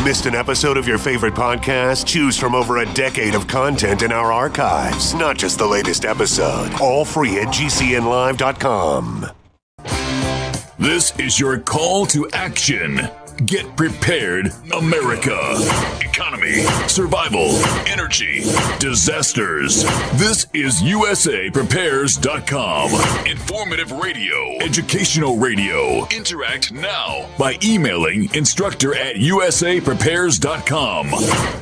Missed an episode of your favorite podcast? Choose from over a decade of content in our archives, not just the latest episode. All free at gcnlive.com. This is your call to action. Get prepared, America. Economy, survival, energy, disasters. This is USAPrepares.com. Informative radio, educational radio. Interact now by emailing instructor@USAPrepares.com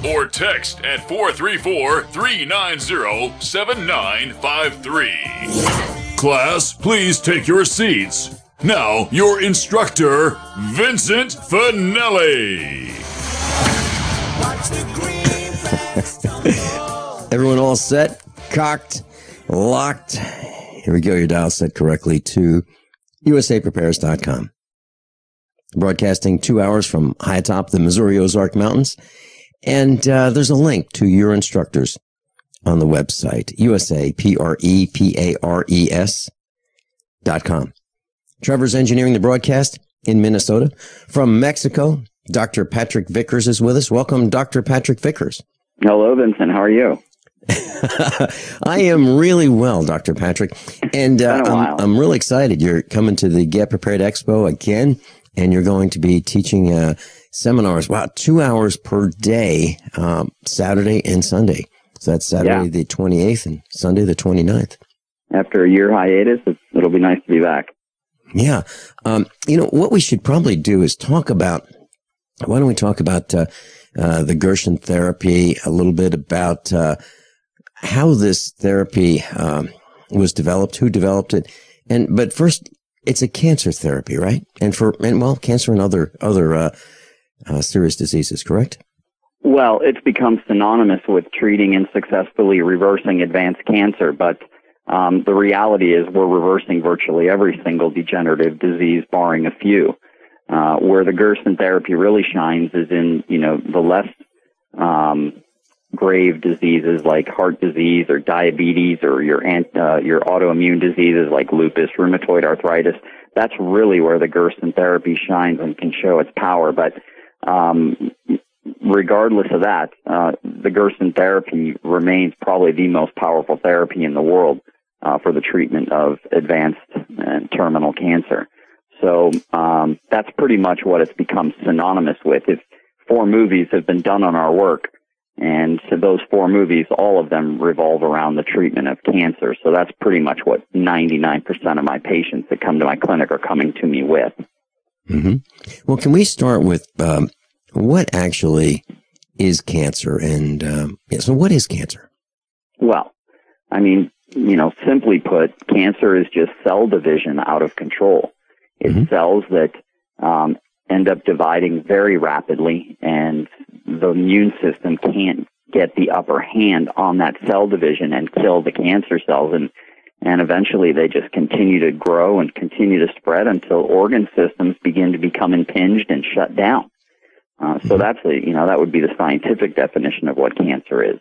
or text at 434-390-7953. Class, please take your seats. Now, your instructor, Vincent Finelli. Everyone all set, cocked, locked. Here we go. Your dial set correctly to USAPrepares.com. Broadcasting 2 hours from high atop the Missouri Ozark Mountains. And there's a link to your instructors on the website, USAPrepares.com. Trevor's engineering the broadcast in Minnesota. From Mexico, Dr. Patrick Vickers is with us. Welcome, Dr. Patrick Vickers. Hello, Vincent. How are you? I am really well, Dr. Patrick. And I'm really excited. You're coming to the Get Prepared EXPO again, and you're going to be teaching seminars, 2 hours per day, Saturday and Sunday. So that's Saturday the 28th and Sunday the 29th. After a year hiatus, it'll be nice to be back. Yeah. What we should probably do is why don't we talk about the Gerson therapy, a little bit about how this therapy was developed, who developed it. But first, it's a cancer therapy, right? Cancer and other serious diseases, correct? Well, it's become synonymous with treating and successfully reversing advanced cancer, but the reality is we're reversing virtually every single degenerative disease, barring a few. Where the Gerson therapy really shines is in, the less grave diseases like heart disease or diabetes or your autoimmune diseases like lupus, rheumatoid arthritis. That's really where the Gerson therapy shines and can show its power. But regardless of that, the Gerson therapy remains probably the most powerful therapy in the world for the treatment of advanced and terminal cancer. So that's pretty much what it's become synonymous with. If 4 movies have been done on our work, and so those 4 movies, all of them revolve around the treatment of cancer. So that's pretty much what 99% of my patients that come to my clinic are coming to me with. Mm-hmm. Well, can we start with what actually is cancer? And so what is cancer? Well, simply put, cancer is just cell division out of control. It's cells that end up dividing very rapidly, and the immune system can't get the upper hand on that cell division and kill the cancer cells. And eventually they just continue to grow and continue to spread until organ systems begin to become impinged and shut down. So that's that would be the scientific definition of what cancer is.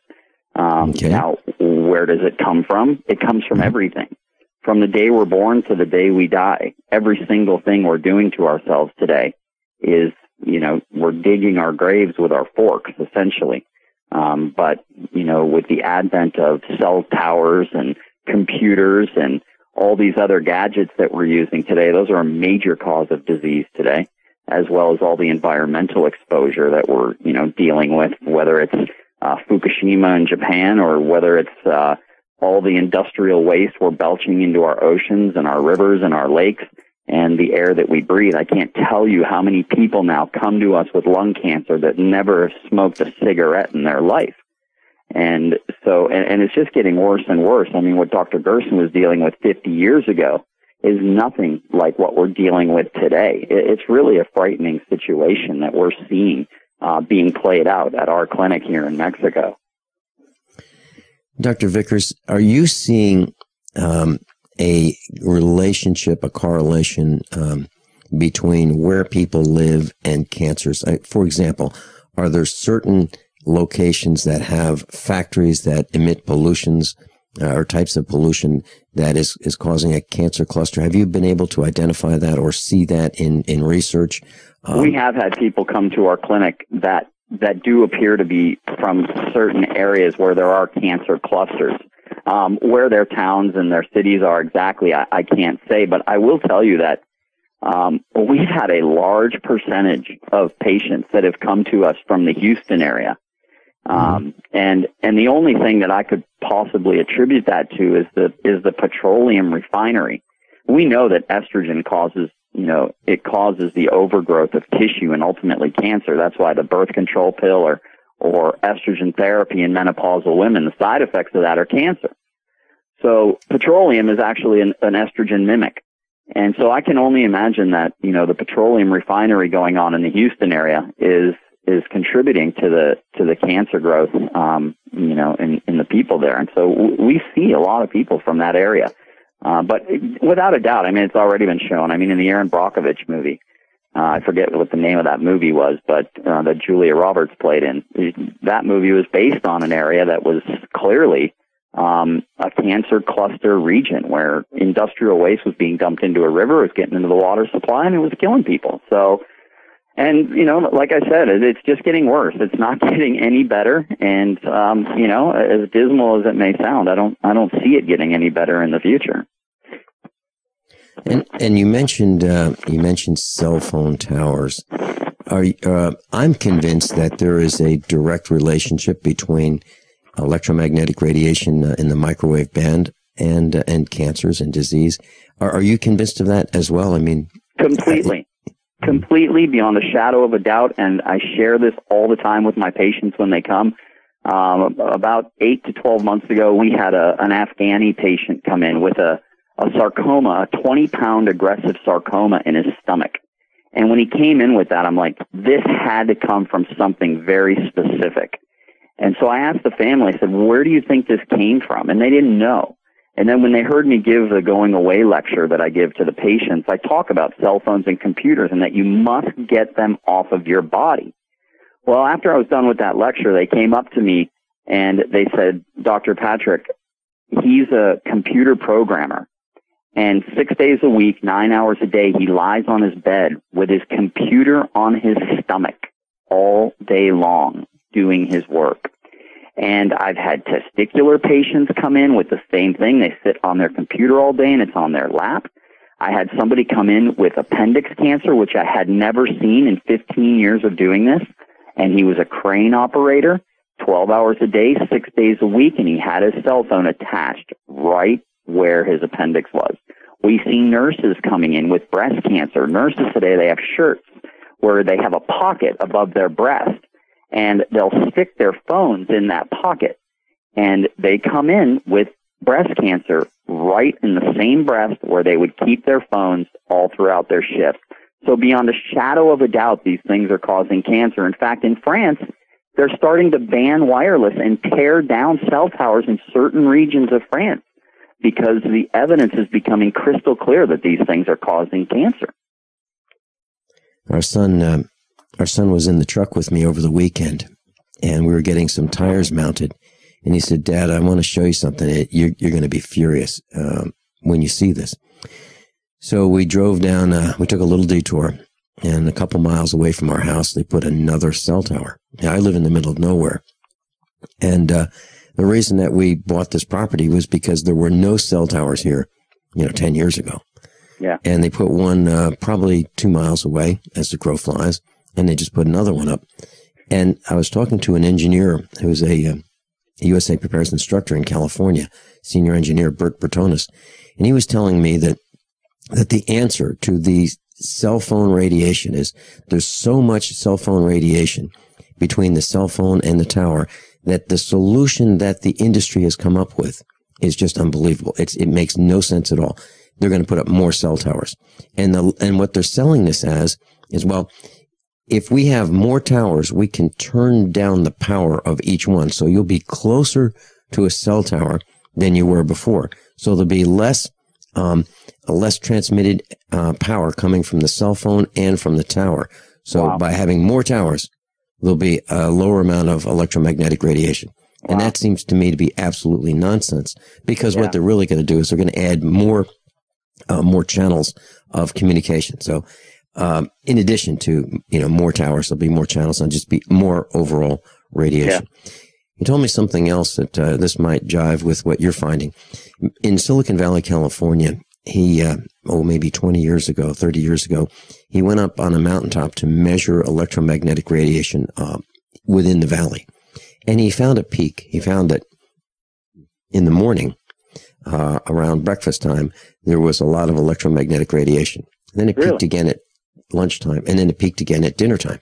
Now, where does it come from? It comes from everything. From the day we're born to the day we die, every single thing we're doing to ourselves today is, we're digging our graves with our forks, essentially. But with the advent of cell towers and computers and all these other gadgets that we're using today, those are a major cause of disease today, as well as all the environmental exposure that we're, dealing with, whether it's Fukushima in Japan or whether it's all the industrial waste we're belching into our oceans and our rivers and our lakes and the air that we breathe. I can't tell you how many people now come to us with lung cancer that never smoked a cigarette in their life. And so, and it's just getting worse and worse. What Dr. Gerson was dealing with 50 years ago is nothing like what we're dealing with today. It's really a frightening situation that we're seeing being played out at our clinic here in Mexico. Dr. Vickers, are you seeing a relationship, a correlation between where people live and cancers? For example, are there certain locations that have factories that emit pollutions or types of pollution that is causing a cancer cluster? Have you been able to identify that or see that in research? We have had people come to our clinic that do appear to be from certain areas where there are cancer clusters. Where their towns and their cities are exactly, I can't say, but I will tell you that we've had a large percentage of patients that have come to us from the Houston area. And the only thing that I could possibly attribute that to is the petroleum refinery. We know that estrogen causes the overgrowth of tissue and ultimately cancer. That's why the birth control pill or estrogen therapy in menopausal women, the side effects of that are cancer. So petroleum is actually an estrogen mimic. And so I can only imagine that, the petroleum refinery going on in the Houston area is contributing to the cancer growth, in the people there. And so we see a lot of people from that area. But without a doubt, it's already been shown. In the Erin Brockovich movie, I forget what the name of that movie was, but that Julia Roberts played in. That movie was based on an area that was clearly a cancer cluster region where industrial waste was being dumped into a river, it was getting into the water supply, and it was killing people. So, and, like I said, it's just getting worse. It's not getting any better. And, as dismal as it may sound, I don't see it getting any better in the future. And you mentioned cell phone towers. I'm convinced that there is a direct relationship between electromagnetic radiation in the microwave band and cancers and disease. Are you convinced of that as well? Completely beyond a shadow of a doubt. And I share this all the time with my patients when they come. About 8 to 12 months ago, we had an Afghani patient come in with a sarcoma, a 20-pound aggressive sarcoma in his stomach. And when he came in with that, I'm like, this had to come from something very specific. And so I asked the family, I said, where do you think this came from? And they didn't know. And then when they heard me give the going away lecture that I give to the patients, I talk about cell phones and computers and that you must get them off of your body. Well, after I was done with that lecture, they came up to me and they said, Dr. Patrick, he's a computer programmer. And 6 days a week, 9 hours a day, he lies on his bed with his computer on his stomach all day long doing his work. And I've had testicular patients come in with the same thing. They sit on their computer all day and it's on their lap. I had somebody come in with appendix cancer, which I had never seen in 15 years of doing this. And he was a crane operator, 12 hours a day, 6 days a week, and he had his cell phone attached right where his appendix was. We see nurses coming in with breast cancer. Nurses today, they have shirts where they have a pocket above their breast, and they'll stick their phones in that pocket. And they come in with breast cancer right in the same breast where they would keep their phones all throughout their shift. So beyond a shadow of a doubt, these things are causing cancer. In fact, in France, they're starting to ban wireless and tear down cell towers in certain regions of France because the evidence is becoming crystal clear that these things are causing cancer. Our son was in the truck with me over the weekend, and we were getting some tires mounted. And he said, Dad, I want to show you something. You're going to be furious when you see this. So we drove down, we took a little detour, and a couple miles away from our house, they put another cell tower. Now, I live in the middle of nowhere. And the reason that we bought this property was because there were no cell towers here, 10 years ago. Yeah. And they put one probably 2 miles away as the crow flies, and they just put another one up. And I was talking to an engineer who's a USA Prepares instructor in California, senior engineer Bert Bertonis, and he was telling me that the answer to the cell phone radiation is there's so much cell phone radiation between the cell phone and the tower that the solution that the industry has come up with is just unbelievable. It makes no sense at all. They're going to put up more cell towers. And what they're selling this as is, well, if we have more towers, we can turn down the power of each one. So you'll be closer to a cell tower than you were before. So there'll be less transmitted power coming from the cell phone and from the tower. So Wow. by having more towers, there'll be a lower amount of electromagnetic radiation. Wow. And that seems to me to be absolutely nonsense, because what they're really going to do is they're going to add more channels of communication. So in addition to, more towers, there'll be more channels and just be more overall radiation. Yeah. He told me something else that this might jive with what you're finding. In Silicon Valley, California, he, maybe 20 years ago, 30 years ago, he went up on a mountaintop to measure electromagnetic radiation within the valley. And he found a peak. He found that in the morning, around breakfast time, there was a lot of electromagnetic radiation. And then it peaked again at lunchtime, and then it peaked again at dinner time.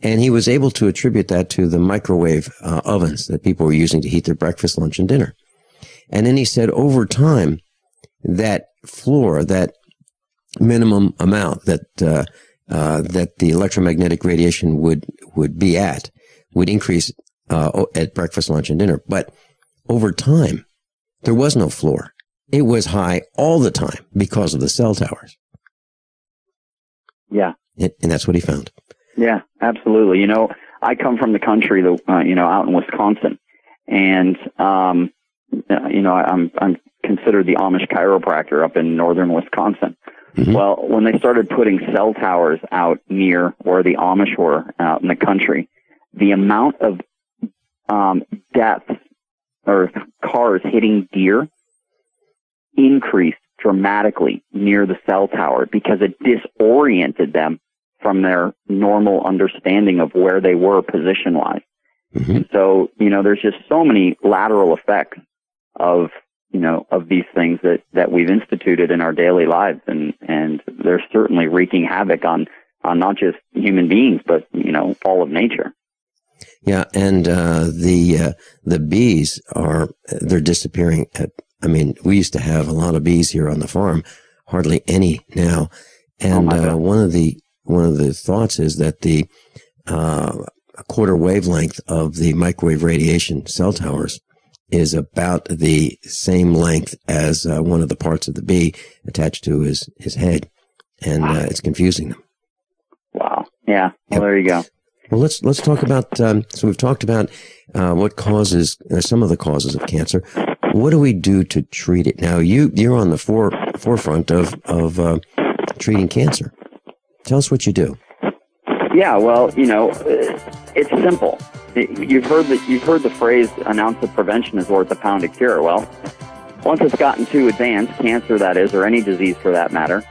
And he was able to attribute that to the microwave ovens that people were using to heat their breakfast, lunch, and dinner. And then he said over time, that floor, that minimum amount that the electromagnetic radiation would be at, would increase at breakfast, lunch, and dinner. But over time, there was no floor. It was high all the time because of the cell towers. Yeah. And that's what he found. Yeah, absolutely. I come from the country, out in Wisconsin, and, I'm considered the Amish chiropractor up in northern Wisconsin. Mm-hmm. Well, when they started putting cell towers out near where the Amish were out in the country, the amount of deaths or cars hitting deer increased dramatically near the cell tower because it disoriented them from their normal understanding of where they were position-wise. Mm-hmm. And so, there's just so many lateral effects of these things that we've instituted in our daily lives. And they're certainly wreaking havoc on not just human beings, but, all of nature. Yeah. And, the bees they're disappearing we used to have a lot of bees here on the farm, hardly any now. And, one of the thoughts is that the a quarter wavelength of the microwave radiation cell towers is about the same length as one of the parts of the bee attached to his head, and it's confusing them. Wow. Yeah. Well, there you go. Well, let's talk about. So we've talked about what causes some of the causes of cancer. What do we do to treat it? Now, you're on the forefront of treating cancer. Tell us what you do. Yeah, well, it's simple. You've heard the phrase, "An ounce of prevention is worth a pound of cure." Well, once it's gotten too advanced, cancer that is, or any disease for that matter,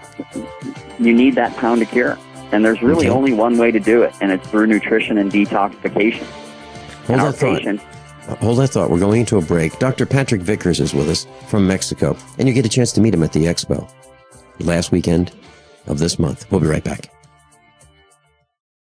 you need that pound of cure. And there's really only one way to do it, and it's through nutrition and detoxification. Hold that thought. We're going into a break. Dr. Patrick Vickers is with us from Mexico, and you get a chance to meet him at the Expo last weekend of this month. We'll be right back.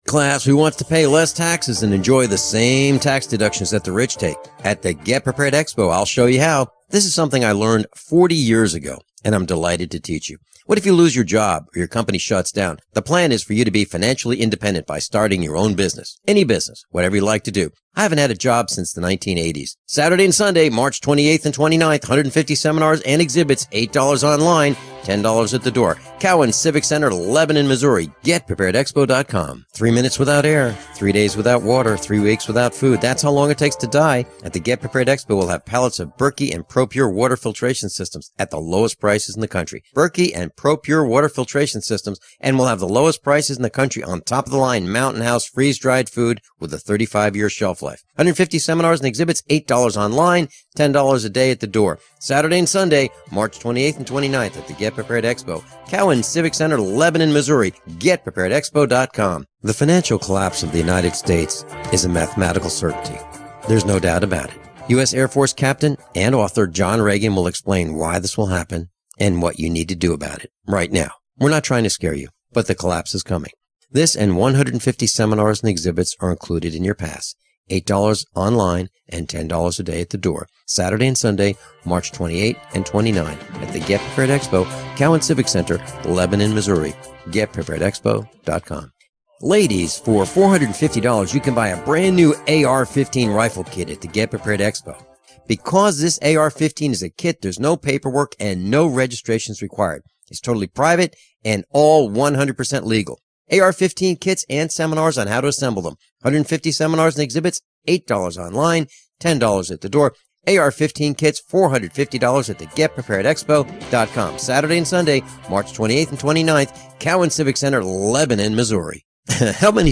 Class, who wants to pay less taxes and enjoy the same tax deductions that the rich take? At the Get Prepared Expo, I'll show you how. This is something I learned 40 years ago, and I'm delighted to teach you. What if you lose your job or your company shuts down? The plan is for you to be financially independent by starting your own business. Any business, whatever you like to do. I haven't had a job since the 1980s. Saturday and Sunday, March 28th and 29th, 150 seminars and exhibits, $8 online, $10 at the door. Cowan Civic Center, Lebanon, Missouri. GetPreparedExpo.com. 3 minutes without air, 3 days without water, 3 weeks without food. That's how long it takes to die. At the Get Prepared Expo, we'll have pallets of Berkey and ProPure water filtration systems at the lowest prices in the country. Berkey and ProPure water filtration systems, and we'll have the lowest prices in the country on top of the line Mountain House freeze-dried food with a 35-year shelf life. 150 seminars and exhibits, $8 online, $10 a day at the door. Saturday and Sunday, March 28th and 29th at the Get Prepared Expo. Cowan Civic Center, Lebanon, Missouri. GetPreparedExpo.com. The financial collapse of the United States is a mathematical certainty. There's no doubt about it. U.S. Air Force Captain and author John Regan will explain why this will happen and what you need to do about it right now. We're not trying to scare you, but the collapse is coming. This and 150 seminars and exhibits are included in your pass. $8 online and $10 a day at the door. Saturday and Sunday, March 28 and 29 at the Get Prepared Expo, Cowan Civic Center, Lebanon, Missouri. GetPreparedExpo.com. Ladies, for $450, you can buy a brand new AR-15 rifle kit at the Get Prepared Expo. Because this AR-15 is a kit, there's no paperwork and no registrations required. It's totally private and all 100% legal. AR-15 kits and seminars on how to assemble them. 150 seminars and exhibits, $8 online, $10 at the door. AR-15 kits, $450 at the GetPreparedExpo.com. Saturday and Sunday, March 28th and 29th, Cowan Civic Center, Lebanon, Missouri. How many?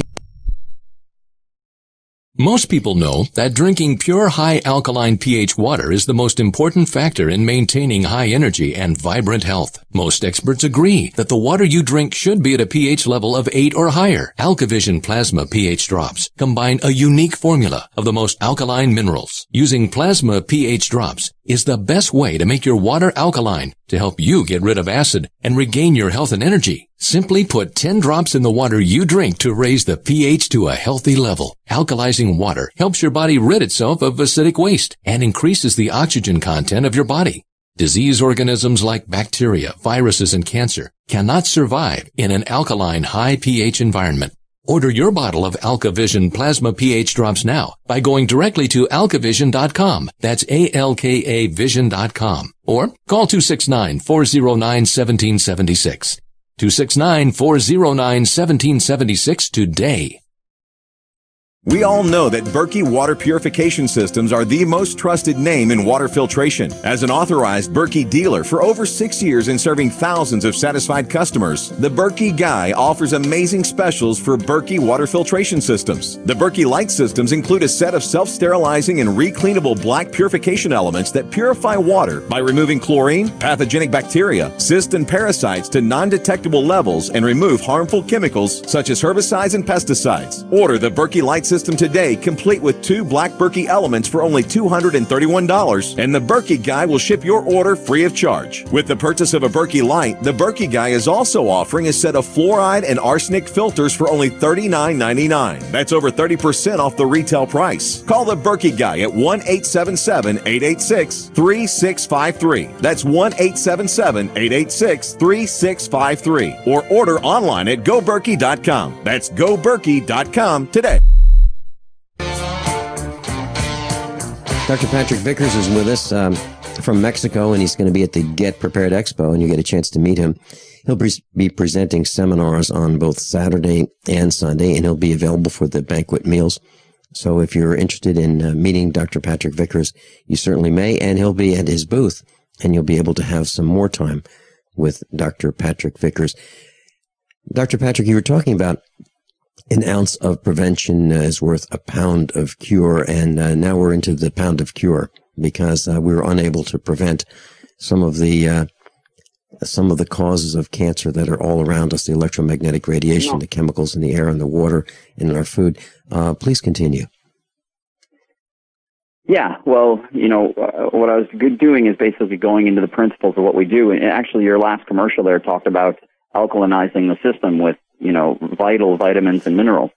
Most people know that drinking pure high alkaline pH water is the most important factor in maintaining high energy and vibrant health. Most experts agree that the water you drink should be at a pH level of 8 or higher. AlkaVision Plasma pH drops combine a unique formula of the most alkaline minerals. Using plasma pH drops is the best way to make your water alkaline to help you get rid of acid and regain your health and energy. Simply put 10 drops in the water you drink to raise the pH to a healthy level. Alkalizing water helps your body rid itself of acidic waste and increases the oxygen content of your body. Disease organisms like bacteria, viruses, and cancer cannot survive in an alkaline high pH environment. Order your bottle of AlkaVision Plasma pH drops now by going directly to alkavision.com. That's ALKA Vision.com. Or call 269-409-1776. 269-409-1776 today. We all know that Berkey water purification systems are the most trusted name in water filtration. As an authorized Berkey dealer for over 6 years and serving thousands of satisfied customers, the Berkey Guy offers amazing specials for Berkey water filtration systems. The Berkey Light systems include a set of self-sterilizing and recleanable black purification elements that purify water by removing chlorine, pathogenic bacteria, cysts, and parasites to non-detectable levels and remove harmful chemicals such as herbicides and pesticides. Order the Berkey Light system today, complete with 2 black Berkey elements for only $231, and the Berkey Guy will ship your order free of charge. With the purchase of a Berkey Light, the Berkey Guy is also offering a set of fluoride and arsenic filters for only $39.99. That's over 30% off the retail price. Call the Berkey Guy at 1-877-886-3653. That's 1-877-886-3653. Or order online at goberkey.com. That's goberkey.com today. Dr. Patrick Vickers is with us from Mexico, and he's going to be at the Get Prepared Expo, and you get a chance to meet him. He'll be presenting seminars on both Saturday and Sunday, and he'll be available for the banquet meals. So if you're interested in meeting Dr. Patrick Vickers, you certainly may, and he'll be at his booth, and you'll be able to have some more time with Dr. Patrick Vickers. Dr. Patrick, you were talking about an ounce of prevention is worth a pound of cure, and now we're into the pound of cure because we were unable to prevent some of the causes of cancer that are all around us, the electromagnetic radiation, the chemicals in the air and the water and in our food. Please continue. Yeah, well, what I was doing is basically going into the principles of what we do. And actually, your last commercial there talked about alkalinizing the system with vital vitamins and minerals.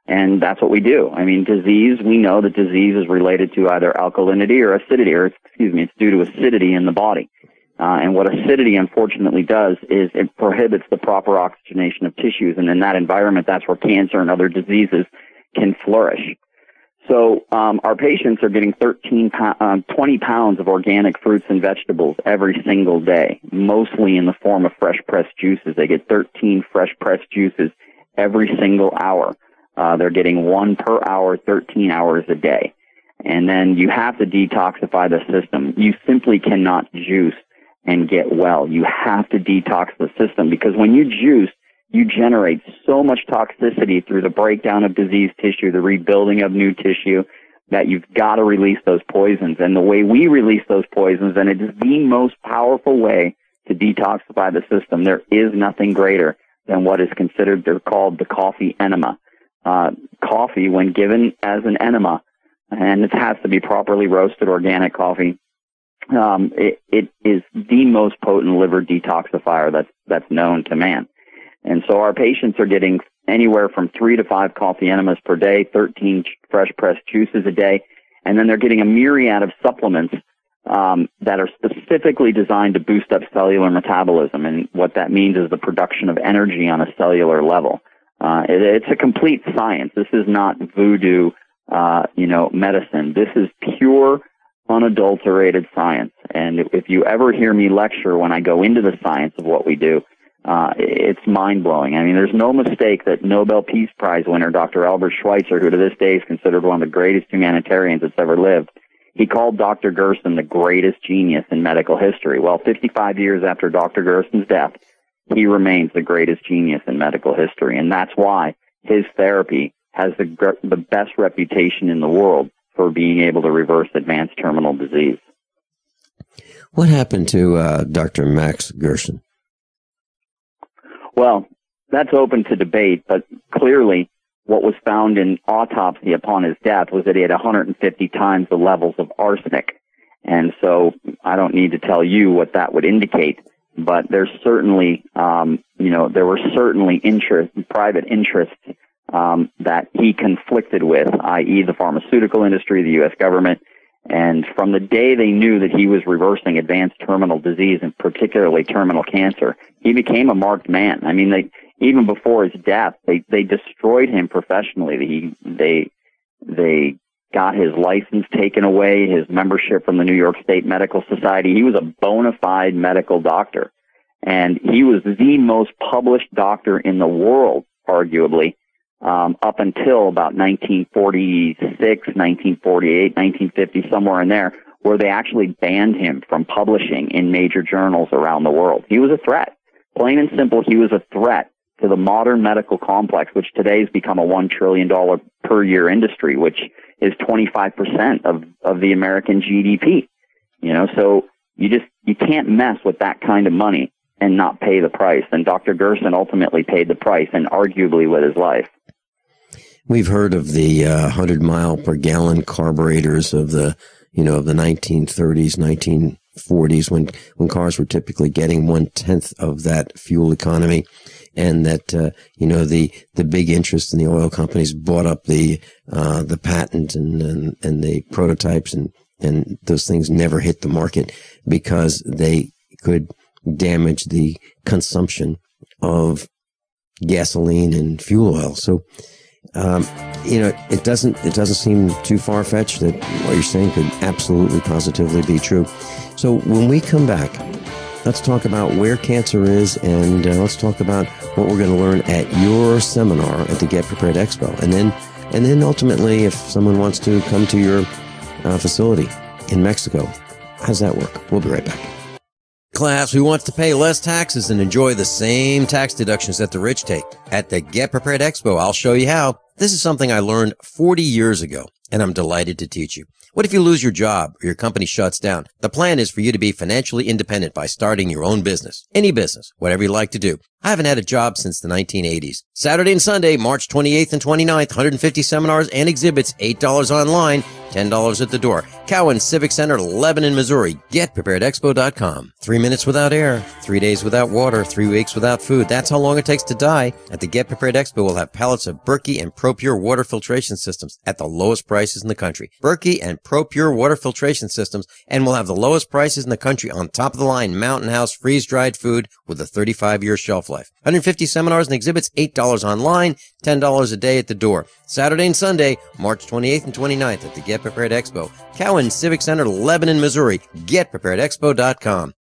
And that's what we do. I mean, disease, we know that disease is related to either alkalinity or acidity, it's due to acidity in the body. And what acidity unfortunately does is it prohibits the proper oxygenation of tissues. And in that environment, that's where cancer and other diseases can flourish. So our patients are getting 20 pounds of organic fruits and vegetables every single day, mostly in the form of fresh pressed juices. They get 13 fresh pressed juices every single hour. They're getting 1 per hour, 13 hours a day. And then you have to detoxify the system. You simply cannot juice and get well. You have to detox the system because when you juice, you generate so much toxicity through the breakdown of diseased tissue, the rebuilding of new tissue, that you've got to release those poisons. And the way we release those poisons, and it is the most powerful way to detoxify the system, there is nothing greater than what is considered, they're called the coffee enema. Coffee, when given as an enema, and it has to be properly roasted organic coffee, it is the most potent liver detoxifier that's known to man. And so our patients are getting anywhere from 3 to 5 coffee enemas per day, 13 fresh pressed juices a day, and then they're getting a myriad of supplements that are specifically designed to boost up cellular metabolism. And what that means is the production of energy on a cellular level. It's a complete science. This is not voodoo, medicine. This is pure, unadulterated science. And if you ever hear me lecture when I go into the science of what we do, it's mind-blowing. I mean, there's no mistake that Nobel Peace Prize winner Dr. Albert Schweitzer, who to this day is considered one of the greatest humanitarians that's ever lived, He called Dr. Gerson the greatest genius in medical history. Well, 55 years after Dr. Gerson's death, he remains the greatest genius in medical history. And that's why his therapy has the best reputation in the world for being able to reverse advanced terminal disease. What happened to Dr. Max Gerson? Well, that's open to debate, but clearly what was found in autopsy upon his death was that he had 150 times the levels of arsenic. And so I don't need to tell you what that would indicate, but there's certainly, there were certainly private interests that he conflicted with, i.e. the pharmaceutical industry, the U.S. government. And from the day they knew that he was reversing advanced terminal disease, and particularly terminal cancer, he became a marked man. I mean, even before his death, they destroyed him professionally. They got his license taken away, his membership from the New York State Medical Society. He was a bona fide medical doctor, and he was the most published doctor in the world, arguably, up until about 1946, 1948, 1950, somewhere in there, where they actually banned him from publishing in major journals around the world. He was a threat. Plain and simple, he was a threat to the modern medical complex, which today has become a $1 trillion per year industry, which is 25% of the American GDP. So you can't mess with that kind of money and not pay the price. And Dr. Gerson ultimately paid the price, and arguably with his life. We've heard of the 100 mile per gallon carburetors of the 1930s, 1940s, when cars were typically getting 1/10 of that fuel economy, and that the big interest in the oil companies bought up the patent and the prototypes, and those things never hit the market because they could damage the consumption of gasoline and fuel oil. So it doesn't seem too far-fetched that what you're saying could absolutely positively be true. So when we come back, let's talk about where cancer is, and let's talk about what we're going to learn at your seminar at the Get Prepared Expo. And then ultimately, if someone wants to come to your facility in Mexico, how does that work? We'll be right back. Class who wants to pay less taxes and enjoy the same tax deductions that the rich take. At the Get Prepared Expo, I'll show you how. This is something I learned 40 years ago, and I'm delighted to teach you. What if you lose your job or your company shuts down? The plan is for you to be financially independent by starting your own business. Any business, whatever you like to do. I haven't had a job since the 1980s. Saturday and Sunday, March 28th and 29th, 150 seminars and exhibits, $8 online, $10 at the door. Cowan Civic Center, Lebanon, Missouri. GetPreparedExpo.com. 3 minutes without air, 3 days without water, 3 weeks without food. That's how long it takes to die. At the Get Prepared Expo, we'll have pallets of Berkey and ProPure water filtration systems at the lowest prices in the country. Berkey and ProPure water filtration systems, and we'll have the lowest prices in the country on top of the line Mountain House freeze-dried food with a 35-year shelf life. 150 seminars and exhibits, $8 online, $10 a day at the door. Saturday and Sunday, March 28th and 29th at the Get Prepared Expo. Cowan Civic Center, Lebanon, Missouri. GetPreparedExpo.com.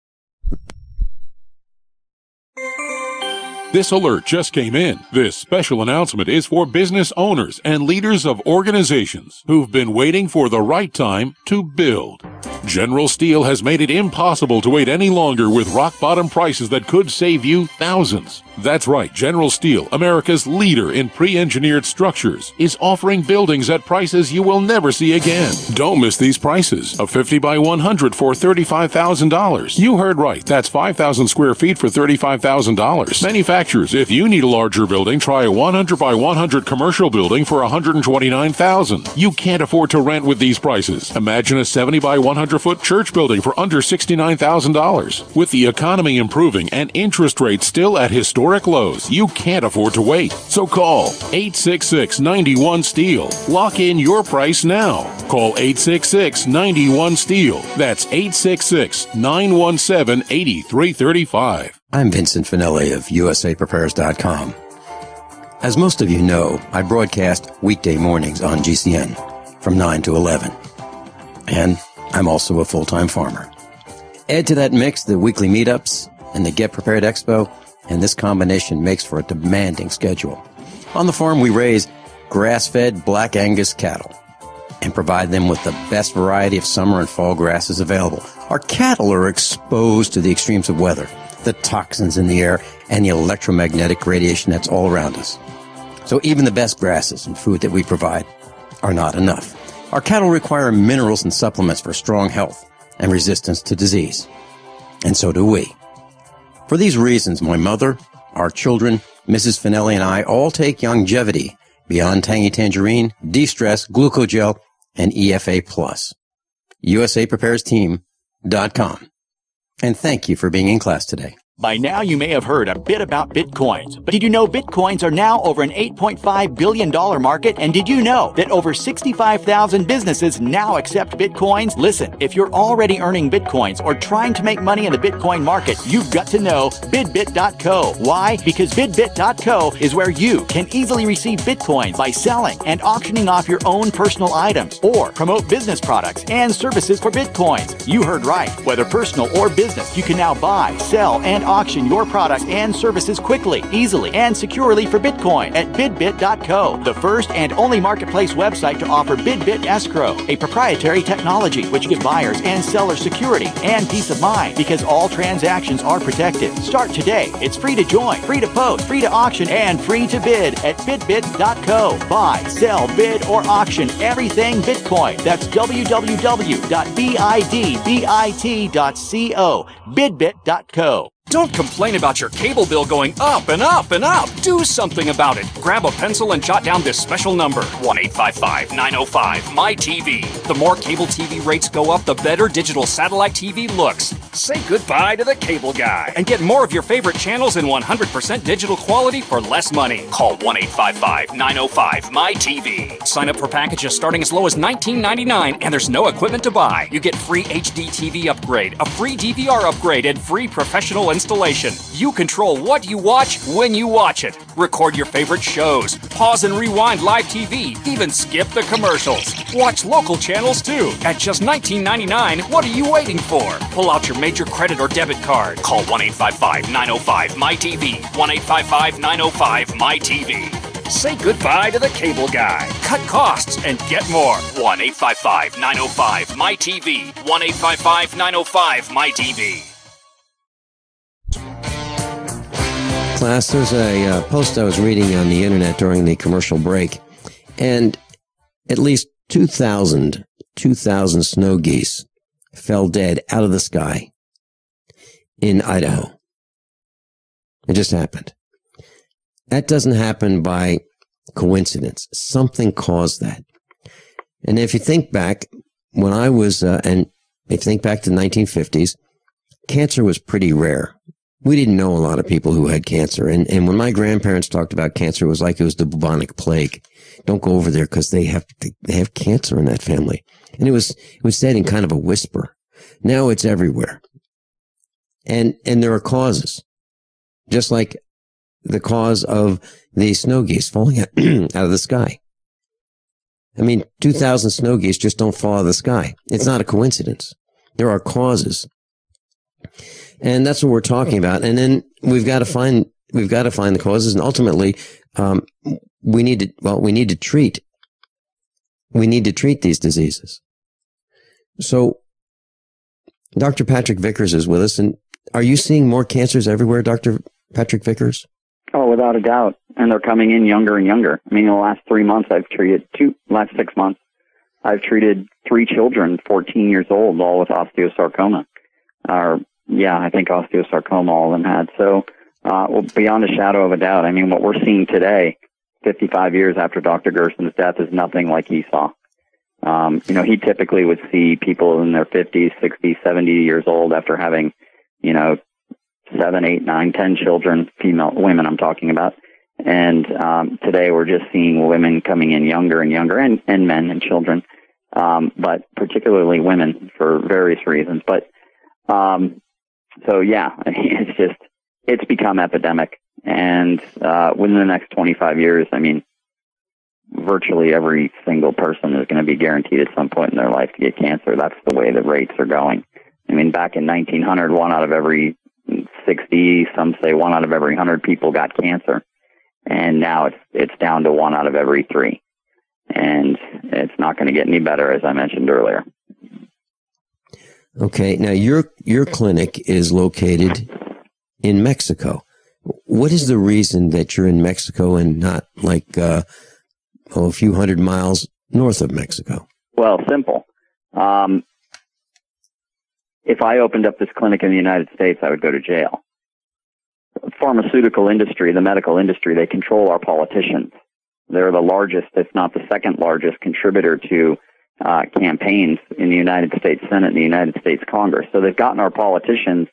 This alert just came in. This special announcement is for business owners and leaders of organizations who've been waiting for the right time to build. General Steel has made it impossible to wait any longer with rock-bottom prices that could save you thousands. That's right, General Steel, America's leader in pre-engineered structures, is offering buildings at prices you will never see again. Don't miss these prices. A 50 by 100 for $35,000. You heard right, that's 5,000 square feet for $35,000. Manufacturers, if you need a larger building, try a 100 by 100 commercial building for $129,000. You can't afford to rent with these prices. Imagine a 70 by 100-foot church building for under $69,000. With the economy improving and interest rates still at historic lows, you can't afford to wait. So call 866-91-STEEL. Lock in your price now. Call 866-91-STEEL. That's 866-917-8335. I'm Vincent Finelli of USAPrepares.com. As most of you know, I broadcast weekday mornings on GCN from 9 to 11. And I'm also a full-time farmer. Add to that mix the weekly meetups and the Get Prepared Expo, and this combination makes for a demanding schedule. On the farm, we raise grass-fed Black Angus cattle. and provide them with the best variety of summer and fall grasses available. Our cattle are exposed to the extremes of weather, the toxins in the air, and the electromagnetic radiation that's all around us. So even the best grasses and food that we provide are not enough. Our cattle require minerals and supplements for strong health and resistance to disease. And so do we. For these reasons, my mother, our children, Mrs. Finelli, and I all take Longevity, Beyond Tangy Tangerine, De-Stress, Glucogel, and EFA Plus. USAPreparesTeam.com. And thank you for being in class today. By now, you may have heard a bit about Bitcoins. But did you know Bitcoins are now over an $8.5 billion market? And did you know that over 65,000 businesses now accept Bitcoins? Listen, if you're already earning Bitcoins or trying to make money in the Bitcoin market, you've got to know bidbit.co. Why? Because bidbit.co is where you can easily receive Bitcoins by selling and auctioning off your own personal items or promote business products and services for Bitcoins. You heard right. Whether personal or business, you can now buy, sell, and auction your products and services quickly, easily, and securely for Bitcoin at bidbit.co, the first and only marketplace website to offer Bidbit Escrow, a proprietary technology which gives buyers and sellers security and peace of mind because all transactions are protected. Start today. It's free to join, free to post, free to auction, and free to bid at bidbit.co. Buy, sell, bid, or auction everything Bitcoin. That's www.bidbit.co, bidbit.co. Don't complain about your cable bill going up and up and up. Do something about it. Grab a pencil and jot down this special number, 1-855-905-MY-TV. The more cable TV rates go up, the better digital satellite TV looks. Say goodbye to the cable guy and get more of your favorite channels in 100% digital quality for less money. Call 1-855-905-MY-TV. Sign up for packages starting as low as $19.99, and there's no equipment to buy. You get free HD TV upgrade, a free DVR upgrade, and free professional installation. You control what you watch when you watch it. Record your favorite shows. Pause and rewind live TV. Even skip the commercials. Watch local channels too. At just $19.99, what are you waiting for? Pull out your major credit or debit card. Call 1-855-905-MY-TV. 1-855-905-MY-TV. Say goodbye to the cable guy. Cut costs and get more. 1-855-905-MY-TV. 1-855-905-MY-TV. Class, there's a post I was reading on the internet during the commercial break, and at least 2,000 snow geese fell dead out of the sky in Idaho. It just happened. That doesn't happen by coincidence. Something caused that. And if you think back, when I was, and if you think back to the 1950s, cancer was pretty rare. We didn't know a lot of people who had cancer. And when my grandparents talked about cancer, it was like it was the bubonic plague. Don't go over there because they have cancer in that family. And it was said in kind of a whisper. Now it's everywhere. And there are causes. Just like the cause of the snow geese falling out of the sky. I mean, 2,000 snow geese just don't fall out of the sky. It's not a coincidence. There are causes. And that's what we're talking about. And then we've got to find the causes. And ultimately, we need to treat these diseases. So Dr. Patrick Vickers is with us. And are you seeing more cancers everywhere, Dr. Patrick Vickers? Oh, without a doubt. And they're coming in younger and younger. I mean, in the last 3 months, last 6 months, I've treated 3 children, 14 years old, all with osteosarcoma. I think osteosarcoma all of them had. So, beyond a shadow of a doubt, I mean, what we're seeing today, 55 years after Dr. Gerson's death, is nothing like he saw. He typically would see people in their 50s, 60s, 70 years old after having, 7, 8, 9, 10 children, women I'm talking about. And today we're just seeing women coming in younger and younger, and men and children, but particularly women for various reasons. But it's become epidemic. And within the next 25 years, I mean, virtually every single person is going to be guaranteed at some point in their life to get cancer. That's the way the rates are going. I mean, back in 1900, 1 out of every 60, some say 1 out of every 100 people got cancer. And now it's down to 1 out of every 3. And it's not going to get any better, as I mentioned earlier. Okay. Now, your clinic is located in Mexico. What is the reason that you're in Mexico and not like a few hundred miles north of Mexico? Well, simple. If I opened up this clinic in the United States, I would go to jail. The pharmaceutical industry, the medical industry, they control our politicians. They're the largest, if not the second largest, contributor to campaigns in the United States Senate and the United States Congress. So they've gotten our politicians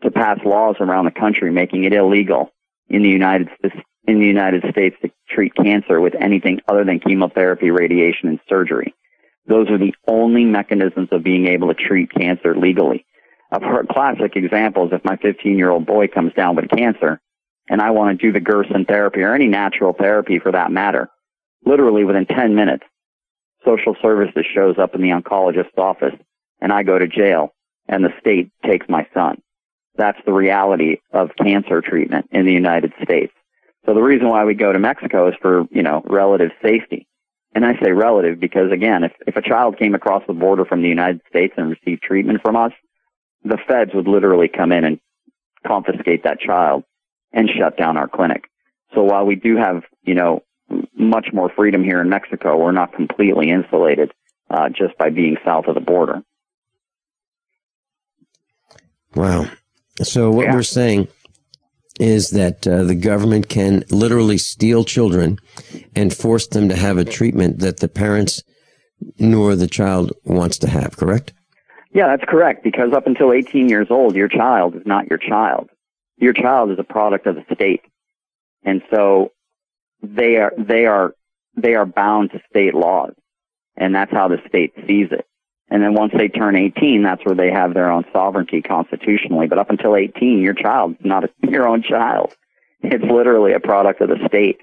to pass laws around the country making it illegal in the United States to treat cancer with anything other than chemotherapy, radiation, and surgery. Those are the only mechanisms of being able to treat cancer legally. A classic example is if my 15-year-old boy comes down with cancer and I want to do the Gerson therapy or any natural therapy for that matter, literally within 10 minutes, social services shows up in the oncologist's office and I go to jail and the state takes my son. That's the reality of cancer treatment in the United States. So the reason why we go to Mexico is for, relative safety. And I say relative because, again, if a child came across the border from the United States and received treatment from us, the feds would literally come in and confiscate that child and shut down our clinic. So while we do have, much more freedom here in Mexico, we're not completely insulated just by being south of the border. Wow. So what we're saying is that the government can literally steal children and force them to have a treatment that the parents nor the child wants to have, correct? Yeah, that's correct, because up until 18 years old, your child is not your child. Your child is a product of the state. And so they are bound to state laws, and that's how the state sees it. And then once they turn 18, that's where they have their own sovereignty constitutionally. But up until 18, your child is not your own child. It's literally a product of the state.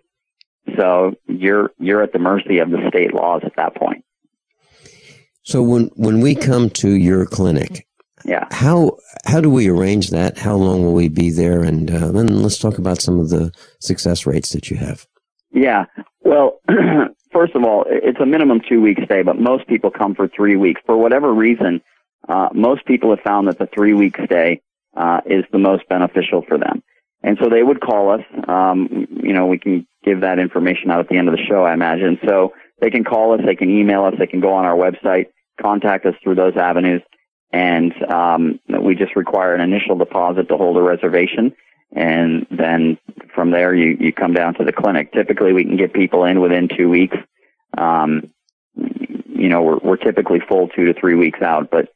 So you're at the mercy of the state laws at that point. So when we come to your clinic, how do we arrange that? How long will we be there? And then let's talk about some of the success rates that you have. Yeah. Well, first of all, it's a minimum 2-week stay, but most people come for 3 weeks. For whatever reason, most people have found that the 3-week stay is the most beneficial for them. And so they would call us. We can give that information out at the end of the show, I imagine. So they can call us, they can email us, they can go on our website, contact us through those avenues. And we just require an initial deposit to hold a reservation. And then from there, you come down to the clinic. Typically, we can get people in within 2 weeks. We're typically full 2 to 3 weeks out, but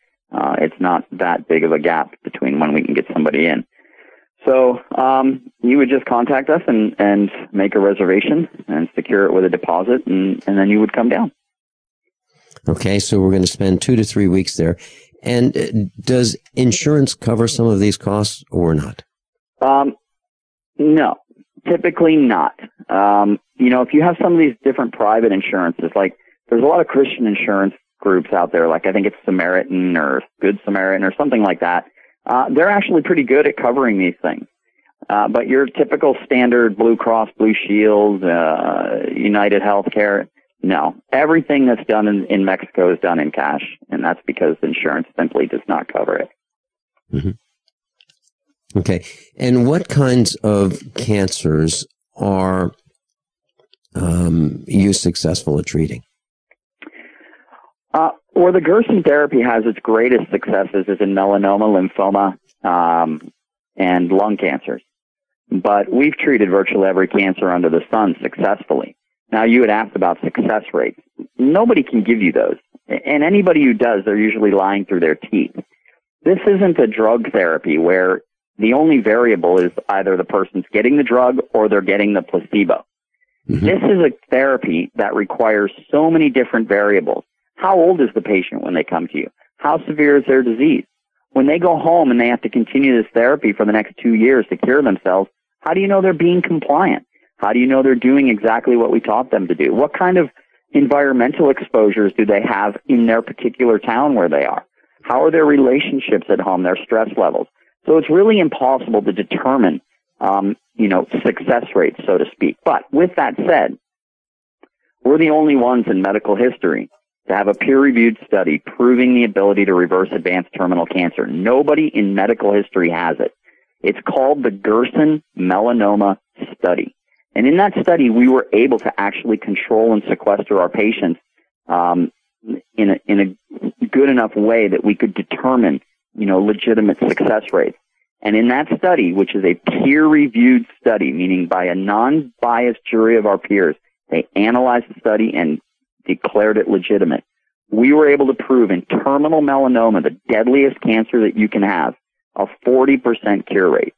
it's not that big of a gap between when we can get somebody in. So you would just contact us and make a reservation and secure it with a deposit, and then you would come down. Okay, so we're going to spend 2 to 3 weeks there. And does insurance cover some of these costs or not? No, typically not. If you have some of these different private insurances, like there's a lot of Christian insurance groups out there, like I think it's Samaritan or Good Samaritan or something like that. They're actually pretty good at covering these things. But your typical standard Blue Cross, Blue Shield, United Healthcare, no. Everything that's done in Mexico is done in cash, and that's because insurance simply does not cover it. Mm-hmm. Okay. And what kinds of cancers are you successful at treating? Where the Gerson therapy has its greatest successes is in melanoma, lymphoma, and lung cancers. But we've treated virtually every cancer under the sun successfully. Now, you had asked about success rates. Nobody can give you those. And anybody who does, they're usually lying through their teeth. This isn't a drug therapy where the only variable is either the person's getting the drug or they're getting the placebo. Mm-hmm. This is a therapy that requires so many different variables. How old is the patient when they come to you? How severe is their disease? When they go home and they have to continue this therapy for the next 2 years to cure themselves, how do you know they're being compliant? How do you know they're doing exactly what we taught them to do? What kind of environmental exposures do they have in their particular town where they are? How are their relationships at home, their stress levels? So it's really impossible to determine, success rates, so to speak. But with that said, we're the only ones in medical history to have a peer-reviewed study proving the ability to reverse advanced terminal cancer. Nobody in medical history has it. It's called the Gerson Melanoma Study. And in that study, we were able to actually control and sequester our patients in a good enough way that we could determine, legitimate success rates. And in that study, which is a peer-reviewed study, meaning by a non-biased jury of our peers, they analyzed the study and declared it legitimate. We were able to prove in terminal melanoma, the deadliest cancer that you can have, a 40% cure rate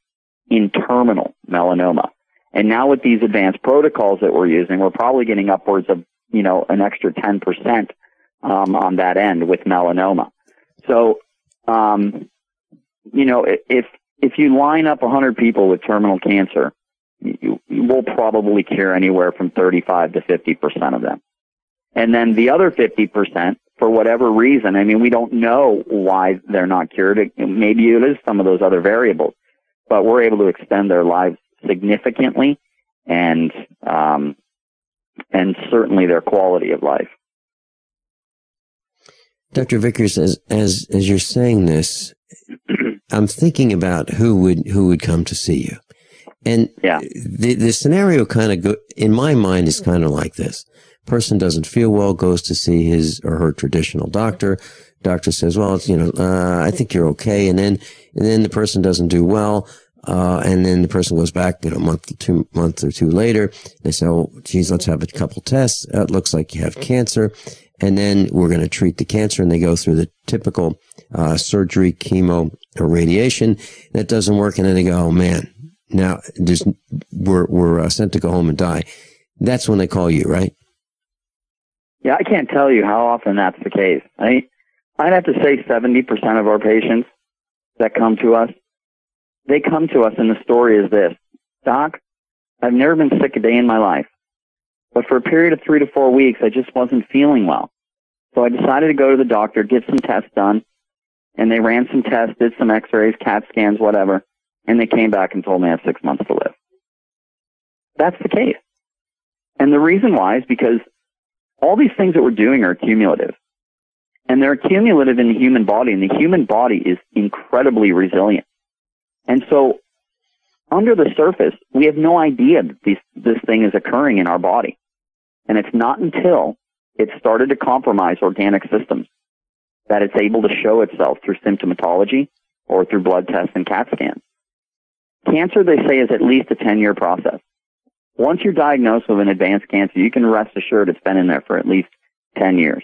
in terminal melanoma. And now with these advanced protocols that we're using, we're probably getting upwards of, an extra 10% on that end with melanoma. So, if you line up 100 people with terminal cancer, you will probably cure anywhere from 35 to 50% of them. And then the other 50%, for whatever reason, we don't know why they're not cured. Maybe it is some of those other variables, but we're able to extend their lives significantly and certainly their quality of life. Dr. Vickers, as you're saying this, I'm thinking about who would come to see you. And the scenario in my mind is kind of like this. Person doesn't feel well, goes to see his or her traditional doctor. Doctor says, well, it's, I think you're okay. And then the person doesn't do well. And then the person goes back, a month or two later. They say, oh, geez, let's have a couple tests. It looks like you have cancer. And then we're going to treat the cancer. And they go through the typical, surgery, chemo, or radiation. That doesn't work. And then they go, oh man, now we're sent to go home and die. That's when they call you, right? Yeah, I can't tell you how often that's the case. I'd have to say 70% of our patients that come to us, they come to us and the story is this: Doc, I've never been sick a day in my life, but for a period of 3 to 4 weeks, I just wasn't feeling well. So I decided to go to the doctor, get some tests done, and they ran some tests, did some x-rays, CAT scans, whatever, and they came back and told me I have 6 months to live. That's the case. And the reason why is because all these things that we're doing are cumulative. And they're cumulative in the human body, and the human body is incredibly resilient. And so, under the surface, we have no idea that this thing is occurring in our body. And it's not until it started to compromise organic systems that it's able to show itself through symptomatology or through blood tests and CAT scans. Cancer, they say, is at least a 10-year process. Once you're diagnosed with an advanced cancer, you can rest assured it's been in there for at least 10 years.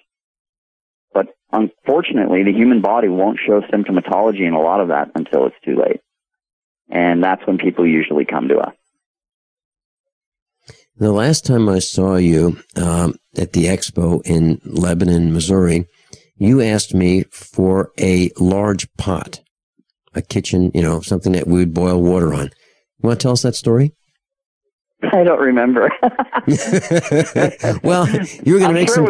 But unfortunately, the human body won't show symptomatology in a lot of that until it's too late. And that's when people usually come to us. The last time I saw you at the expo in Lebanon, Missouri, you asked me for a large pot, a kitchen, something that we would boil water on. You want to tell us that story? I don't remember. Well, you were going to make some.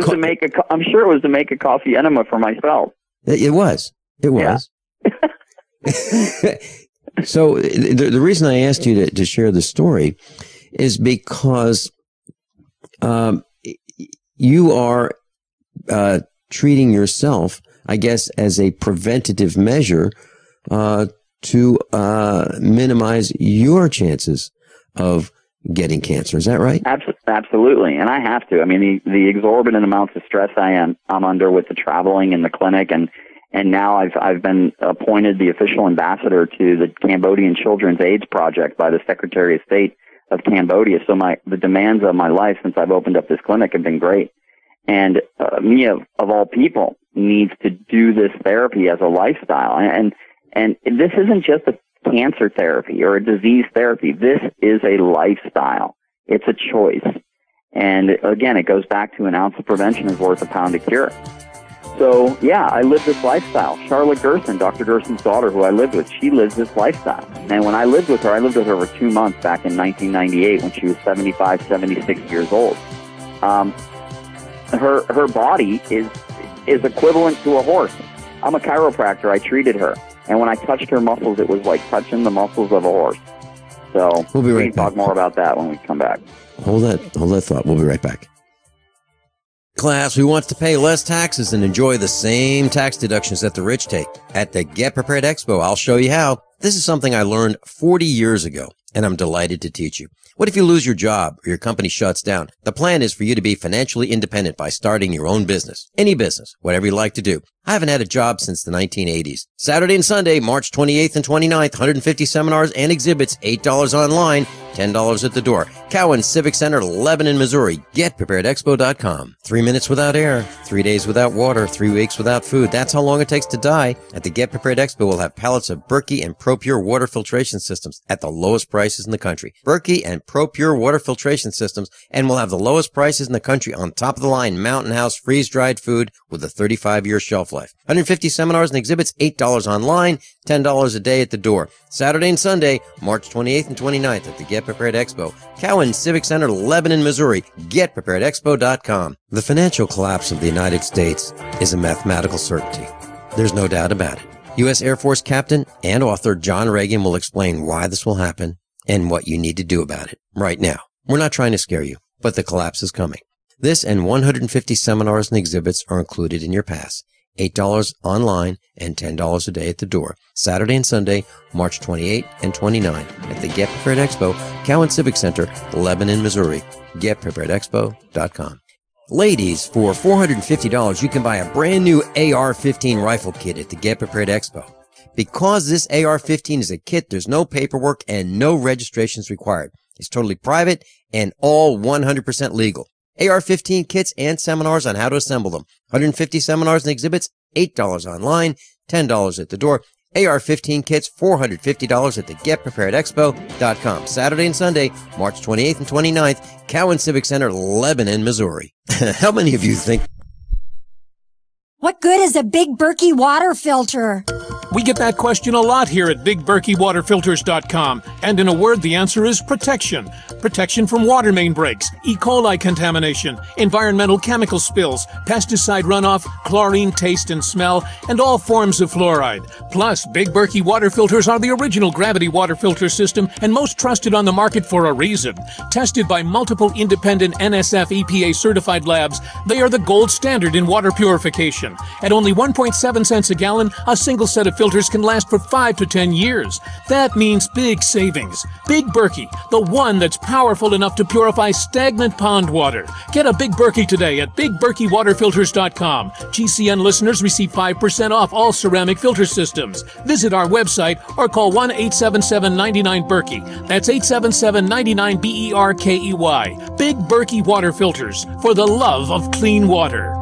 I'm sure it was to make a coffee enema for myself. It was. Yeah. So the reason I asked you to share the story is because you are treating yourself, I guess, as a preventative measure to minimize your chances of getting cancer. Is that right? Absolutely. And I have to. The exorbitant amounts of stress I'm under with the traveling and the clinic, and now I've been appointed the official ambassador to the Cambodian Children's AIDS Project by the Secretary of State of Cambodia. So the demands of my life since I've opened up this clinic have been great. And me, of all people, needs to do this therapy as a lifestyle. And this isn't just a cancer therapy or a disease therapy. This is a lifestyle. It's a choice. And again, it goes back to an ounce of prevention is worth a pound of cure. So yeah, I live this lifestyle. Charlotte Gerson, Dr. Gerson's daughter, who I lived with, she lives this lifestyle. And when I lived with her for 2 months back in 1998 when she was 75, 76 years old. Her body is equivalent to a horse. I'm a chiropractor. I treated her. And when I touched her muscles, it was like touching the muscles of a horse. So we'll be right back. Talk more about that when we come back. Hold that thought. We'll be right back. Class, who wants to pay less taxes and enjoy the same tax deductions that the rich take? At the Get Prepared Expo, I'll show you how. This is something I learned 40 years ago, and I'm delighted to teach you. What if you lose your job or your company shuts down? The plan is for you to be financially independent by starting your own business. Any business, whatever you like to do. I haven't had a job since the 1980s. Saturday and Sunday, March 28th and 29th, 150 seminars and exhibits, $8 online, $10 at the door. Cowan Civic Center, Lebanon, Missouri. GetPreparedExpo.com. 3 minutes without air, 3 days without water, 3 weeks without food. That's how long it takes to die. At the Get Prepared Expo, we'll have pallets of Berkey and ProPure water filtration systems at the lowest prices in the country. Berkey and ProPure water filtration systems, and we'll have the lowest prices in the country on top of the line Mountain House freeze-dried food with a 35-year shelf life. 150 seminars and exhibits, $8 online, $10 a day at the door. Saturday and Sunday, March 28th and 29th at the Get Prepared Expo. Cowan Civic Center, Lebanon, Missouri. GetPreparedExpo.com. The financial collapse of the United States is a mathematical certainty. There's no doubt about it. U.S. Air Force Captain and author John Regan will explain why this will happen and what you need to do about it right now. We're not trying to scare you, but the collapse is coming. This and 150 seminars and exhibits are included in your pass. $8 online and $10 a day at the door. Saturday and Sunday, March 28 and 29 at the Get Prepared Expo, Cowan Civic Center, Lebanon, Missouri. GetPreparedExpo.com. Ladies, for $450, you can buy a brand new AR-15 rifle kit at the Get Prepared Expo. Because this AR-15 is a kit, there's no paperwork and no registrations required. It's totally private and all 100% legal. AR-15 kits and seminars on how to assemble them. 150 seminars and exhibits, $8 online, $10 at the door. AR-15 kits, $450 at the GetPreparedExpo.com. Saturday and Sunday, March 28th and 29th, Cowan Civic Center, Lebanon, Missouri. How many of you think... What good is a Big Berkey water filter? We get that question a lot here at BigBerkeyWaterFilters.com. And in a word, the answer is protection. Protection from water main breaks, E. coli contamination, environmental chemical spills, pesticide runoff, chlorine taste and smell, and all forms of fluoride. Plus, Big Berkey water filters are the original gravity water filter system and most trusted on the market for a reason. Tested by multiple independent NSF EPA certified labs, they are the gold standard in water purification. At only 1.7 cents a gallon, a single set of filters can last for 5 to 10 years. That means big savings. Big Berkey, the one that's powerful enough to purify stagnant pond water. Get a Big Berkey today at BigBerkeyWaterFilters.com. GCN listeners receive 5% off all ceramic filter systems. Visit our website or call 1-877-99-BERKEY. That's 877-99-BERKEY. Big Berkey Water Filters, for the love of clean water.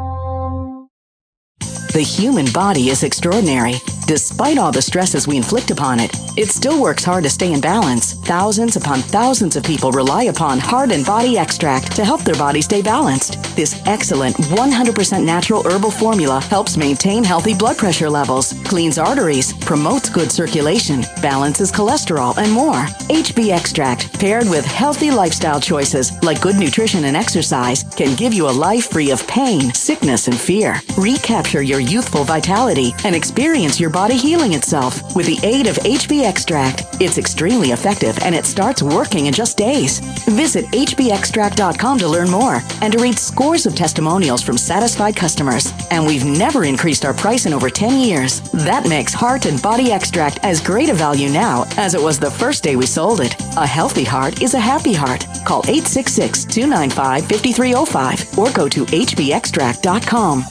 The human body is extraordinary. Despite all the stresses we inflict upon it, it still works hard to stay in balance. Thousands upon thousands of people rely upon Heart and Body Extract to help their body stay balanced. This excellent 100% natural herbal formula helps maintain healthy blood pressure levels, cleans arteries, promotes good circulation, balances cholesterol, and more. HB Extract, paired with healthy lifestyle choices like good nutrition and exercise, can give you a life free of pain, sickness, and fear. Recapture your youthful vitality and experience your body healing itself with the aid of HB Extract. It's extremely effective and it starts working in just days. Visit hbextract.com to learn more and to read scores of testimonials from satisfied customers. And we've never increased our price in over 10 years. That makes Heart and Body Extract as great a value now as it was the first day we sold it. A healthy heart is a happy heart. Call 866-295-5305 or go to hbextract.com.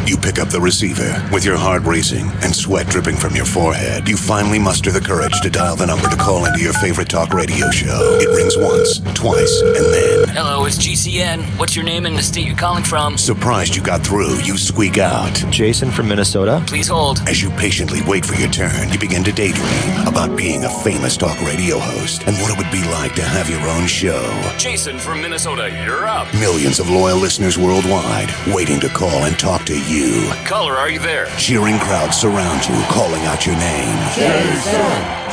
You pick up the receiver with your heart racing and sweat dripping from your forehead. You finally muster the courage to dial the number to call into your favorite talk radio show. It rings once, twice, and then... Hello, it's GCN. What's your name and the state you're calling from? Surprised you got through, you squeak out. Jason from Minnesota. Please hold. As you patiently wait for your turn, you begin to daydream about being a famous talk radio host and what it would be like to have your own show. Jason from Minnesota, you're up. Millions of loyal listeners worldwide waiting to call and talk to you. Caller, are you there? Cheering crowds surround you, calling out your name. Jason!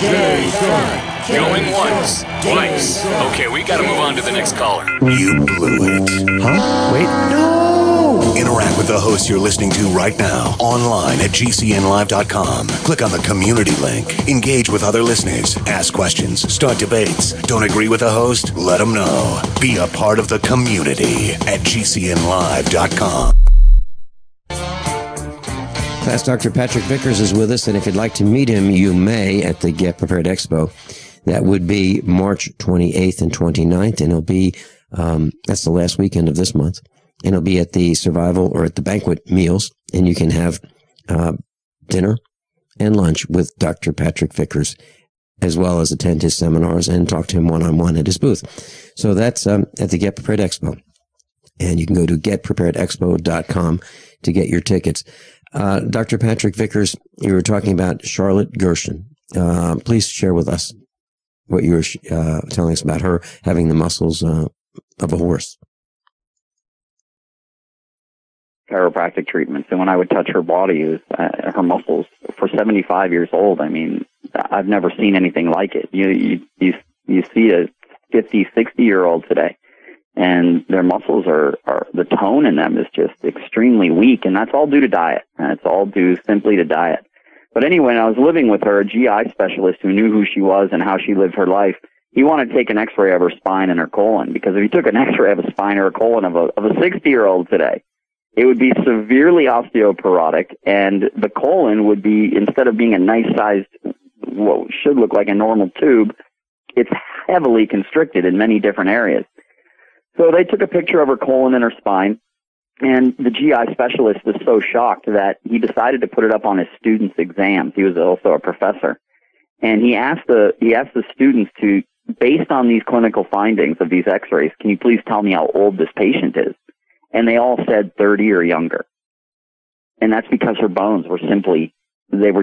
Jason! Going once, twice. Okay, we gotta move on to the next caller. You blew it. Huh? Wait, no! Interact with the hosts you're listening to right now online at gcnlive.com. Click on the community link. Engage with other listeners. Ask questions. Start debates. Don't agree with the host? Let them know. Be a part of the community at gcnlive.com. Class Dr. Patrick Vickers is with us, and if you'd like to meet him, you may at the Get Prepared Expo. That would be March 28th and 29th, and it'll be, that's the last weekend of this month, and it'll be at the Survival or at the Banquet Meals, and you can have dinner and lunch with Dr. Patrick Vickers, as well as attend his seminars and talk to him one-on-one at his booth. So that's at the Get Prepared Expo, and you can go to getpreparedexpo.com to get your tickets. Dr. Patrick Vickers, you were talking about Charlotte Gerson. Please share with us what you were telling us about her having the muscles of a horse. Chiropractic treatments. And when I would touch her body, it was, her muscles, for 75 years old, I mean, I've never seen anything like it. You see a 50, 60-year-old today, and their muscles are the tone in them is just extremely weak, and that's all due to diet. And it's all due simply to diet. But anyway, when I was living with her, a GI specialist who knew who she was and how she lived her life, he wanted to take an x-ray of her spine and her colon, because if he took an x-ray of a spine or a colon of a 60-year-old today, it would be severely osteoporotic, and the colon would be, instead of being a nice-sized, what should look like a normal tube, it's heavily constricted in many different areas. So they took a picture of her colon and her spine, and the GI specialist was so shocked that he decided to put it up on his students' exams. He was also a professor. And he asked the students to, based on these clinical findings of these x-rays, can you please tell me how old this patient is? And they all said 30 or younger. And that's because her bones were simply, they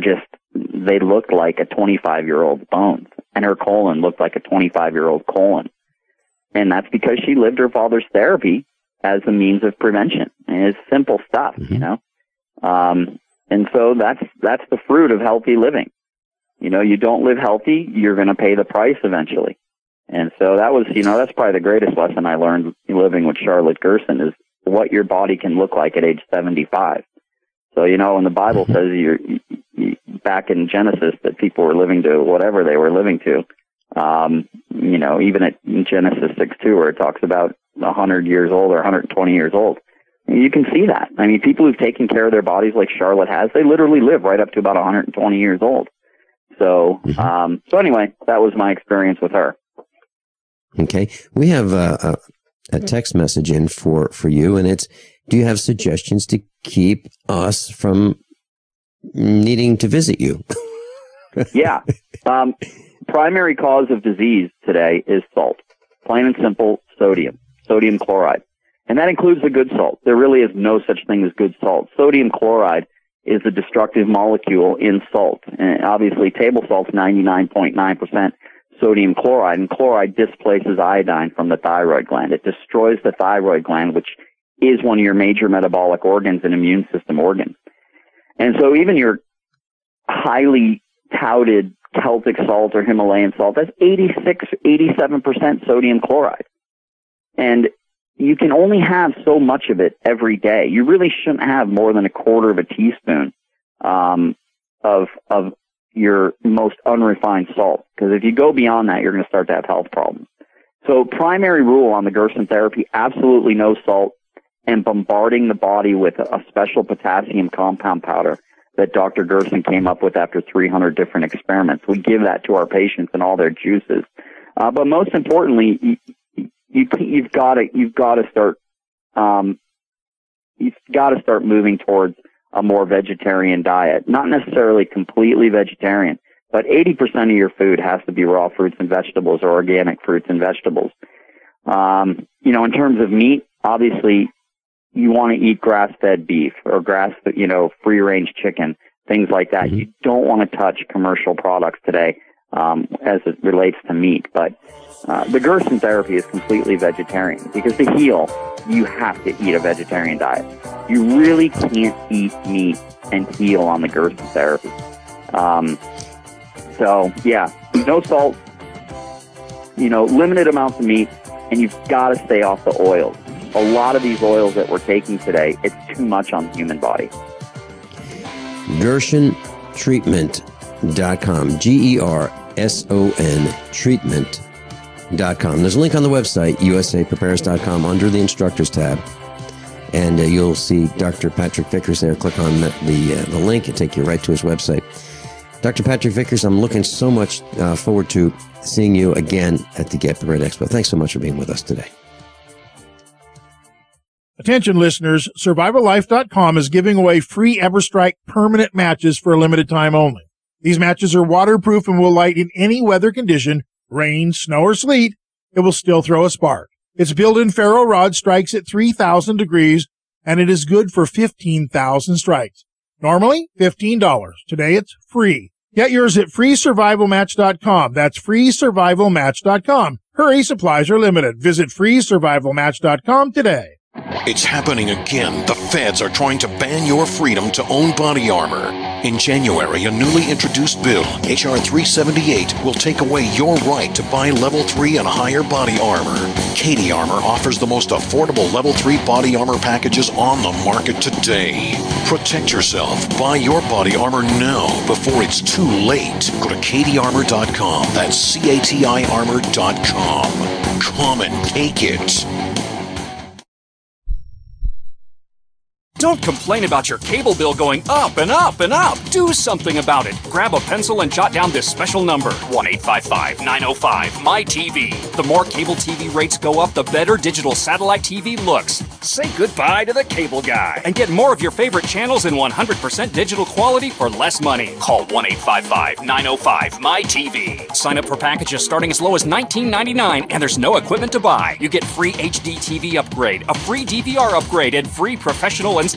looked like a 25-year-old bones. And her colon looked like a 25-year-old colon. And that's because she lived her father's therapy as a means of prevention. And it's simple stuff, you know. And so that's the fruit of healthy living. You know, you don't live healthy, you're going to pay the price eventually. And so that was, you know, that's probably the greatest lesson I learned living with Charlotte Gerson, is what your body can look like at age 75. So, you know, when the Bible says back in Genesis that people were living to whatever they were living to, you know, even at Genesis 6:2, where it talks about 100 years old or 120 years old, you can see that. I mean, people who've taken care of their bodies like Charlotte has, they literally live right up to about 120 years old. So, so anyway, that was my experience with her. Okay. We have a text message in for you, and it's, do you have suggestions to keep us from needing to visit you? Yeah. Primary cause of disease today is salt. Plain and simple, sodium chloride. And that includes the good salt. There really is no such thing as good salt. Sodium chloride is a destructive molecule in salt. And obviously, table salt's 99.9% sodium chloride, and chloride displaces iodine from the thyroid gland. It destroys the thyroid gland, which is one of your major metabolic organs and immune system organs. And so even your highly touted Celtic salt or Himalayan salt, that's 87% sodium chloride. And you can only have so much of it every day. You really shouldn't have more than a quarter of a teaspoon of your most unrefined salt, because if you go beyond that, you're going to start to have health problems. So primary rule on the Gerson therapy, absolutely no salt, and bombarding the body with a special potassium compound powder that Dr. Gerson came up with after 300 different experiments. We give that to our patients and all their juices. But most importantly, you've got to start moving towards a more vegetarian diet. Not necessarily completely vegetarian, but 80% of your food has to be raw fruits and vegetables or organic fruits and vegetables. You know, in terms of meat, obviously you want to eat grass-fed beef or free-range chicken, things like that. Mm-hmm. You don't want to touch commercial products today as it relates to meat. But the Gerson therapy is completely vegetarian, because to heal, you have to eat a vegetarian diet. You really can't eat meat and heal on the Gerson therapy. So, yeah, no salt, limited amounts of meat, and you've got to stay off the oils. a lot of these oils that we're taking today, it's too much on the human body. Gerson Treatment.com. GERSON Treatment.com. There's a link on the website, usaprepares.com, under the instructors tab. And you'll see Dr. Patrick Vickers there. Click on the link and take you right to his website. Dr. Patrick Vickers, I'm looking so much forward to seeing you again at the Get Prepared Expo. Thanks so much for being with us today. Attention listeners, SurvivalLife.com is giving away free EverStrike permanent matches for a limited time only. These matches are waterproof and will light in any weather condition, rain, snow, or sleet. It will still throw a spark. Its built-in ferro rod strikes at 3,000 degrees, and it is good for 15,000 strikes. Normally, $15. Today, it's free. Get yours at freesurvivalmatch.com. That's freesurvivalmatch.com. Hurry, supplies are limited. Visit freesurvivalmatch.com today. It's happening again. The feds are trying to ban your freedom to own body armor. In January, a newly introduced bill, H.R. 378, will take away your right to buy Level 3 and higher body armor. Katie Armor offers the most affordable Level 3 body armor packages on the market today. Protect yourself. Buy your body armor now before it's too late. Go to katiearmor.com. That's CATI armor.com. Come and take it. Don't complain about your cable bill going up and up and up. Do something about it. Grab a pencil and jot down this special number, 1-855-905-MY-TV. The more cable TV rates go up, the better digital satellite TV looks. Say goodbye to the cable guy and get more of your favorite channels in 100% digital quality for less money. Call 1-855-905-MY-TV. Sign up for packages starting as low as $19.99, and there's no equipment to buy. You get free HD TV upgrade, a free DVR upgrade, and free professional installation.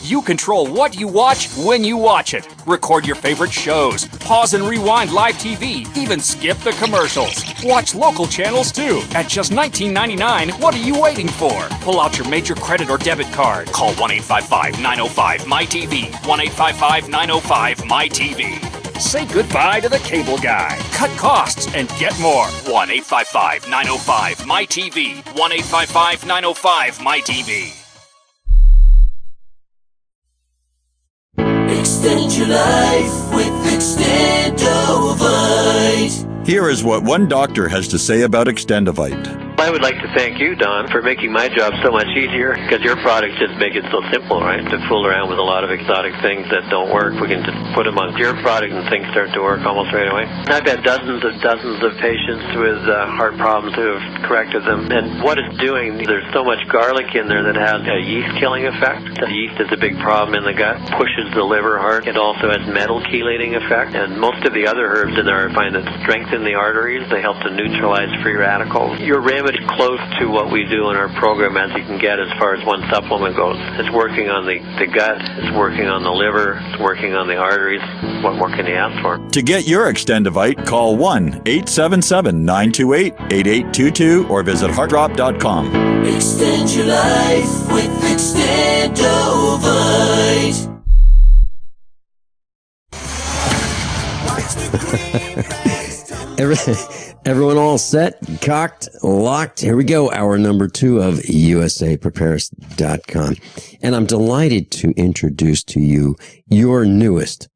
You control what you watch when you watch it. Record your favorite shows, pause and rewind live TV, even skip the commercials. Watch local channels too. At just $19.99, what are you waiting for? Pull out your major credit or debit card. Call 1-855-905-MY-TV. 1-855-905-MY-TV. Say goodbye to the cable guy. Cut costs and get more. 1-855-905-MY-TV. 1-855-905-MY-TV. Extend your life with Extendovite. Here is what one doctor has to say about Extendovite. I would like to thank you, Don, for making my job so much easier, because your products just make it so simple, right? To fool around with a lot of exotic things that don't work, we can just put them on your product and things start to work almost right away. I've had dozens of patients with heart problems who have corrected them, and what it's doing, there's so much garlic in there that has a yeast-killing effect. The yeast is a big problem in the gut, pushes the liver hard. It also has metal chelating effect, and most of the other herbs in there I find that strengthen the arteries. They help to neutralize free radicals. Your remedy close to what we do in our program as you can get as far as one supplement goes. It's working on the gut, it's working on the liver, it's working on the arteries. What more can you ask for? To get your Extendovite, call 1-877-928-8822 or visit heartdrop.com. Extend your life with Extendovite. Everyone all set, cocked, locked. Here we go. Hour number 2 of usaprepares.com. And I'm delighted to introduce to you your newest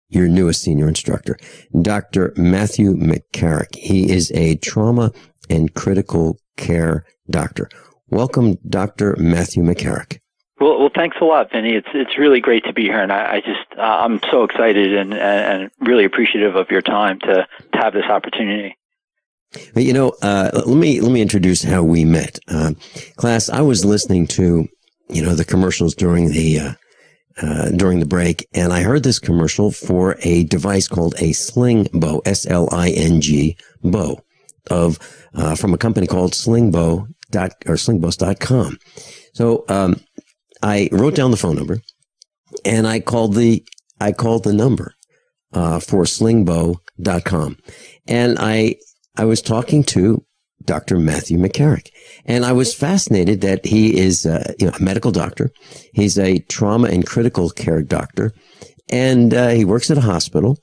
senior instructor, Dr. Matthew MacCarrick. He is a trauma and critical care doctor. Welcome, Dr. Matthew MacCarrick. Well, thanks a lot, Vinny. It's really great to be here, and I'm so excited and really appreciative of your time to have this opportunity. But, let me introduce how we met. Class, I was listening to, the commercials during the break, and I heard this commercial for a device called a sling bow, SLING bow, from a company called slingbows.com. So, I wrote down the phone number, and I called the number for slingbow.com, and I was talking to Dr. Matthew MacCarrick, and I was fascinated that he is a medical doctor. He's a trauma and critical care doctor, and he works at a hospital.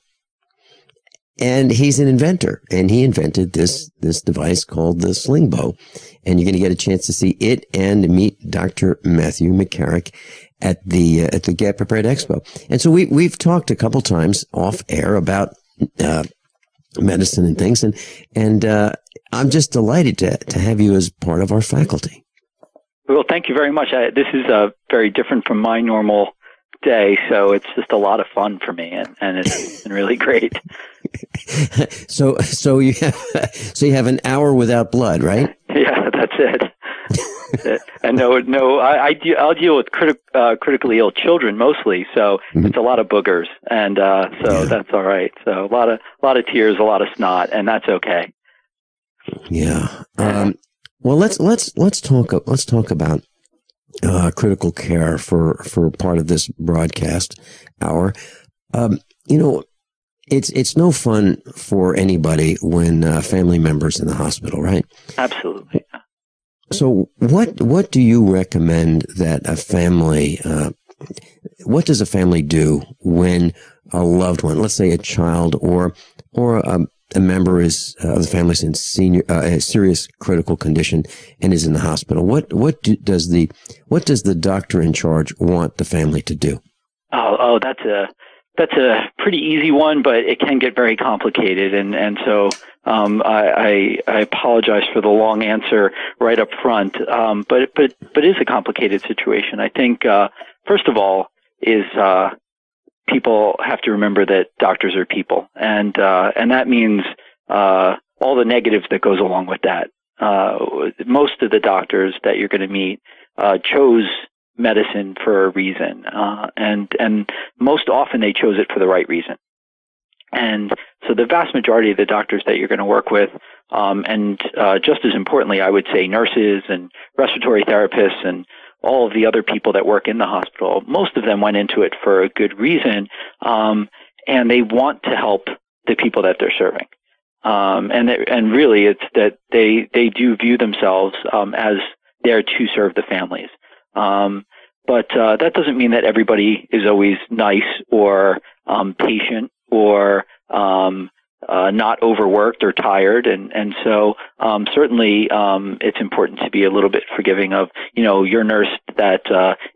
And he's an inventor, and he invented this device called the sling bow. And you're going to get a chance to see it and meet Dr. Matthew MacCarrick at the Get Prepared Expo. And so we've talked a couple times off air about medicine and things, and I'm just delighted to have you as part of our faculty. Well, thank you very much. This is very different from my normal day, so it's just a lot of fun for me, and it's been really great. So you have an hour without blood, right? Yeah, that's it. And I'll deal with critically ill children mostly, so it's a lot of boogers, and that's all right. So a lot of tears, a lot of snot, and that's okay. Yeah. Well, let's talk about critical care for part of this broadcast hour. It's no fun for anybody when family members in the hospital, right? Absolutely. So what do you recommend that a family, what does a family do when a loved one, let's say a child or a member of the family is in serious critical condition and is in the hospital? What does the doctor in charge want the family to do? Oh, that's a pretty easy one, but it can get very complicated, and so I apologize for the long answer right up front. But it is a complicated situation. I think first of all is people have to remember that doctors are people, and that means all the negatives that goes along with that. Most of the doctors that you're going to meet chose medicine for a reason, and most often they chose it for the right reason. And so the vast majority of the doctors that you're going to work with, and just as importantly, I would say nurses and respiratory therapists and all of the other people that work in the hospital, most of them went into it for a good reason, and they want to help the people that they're serving. And really, it's that they do view themselves as there to serve the families. But that doesn't mean that everybody is always nice or patient or not overworked or tired, and so certainly it's important to be a little bit forgiving of your nurse that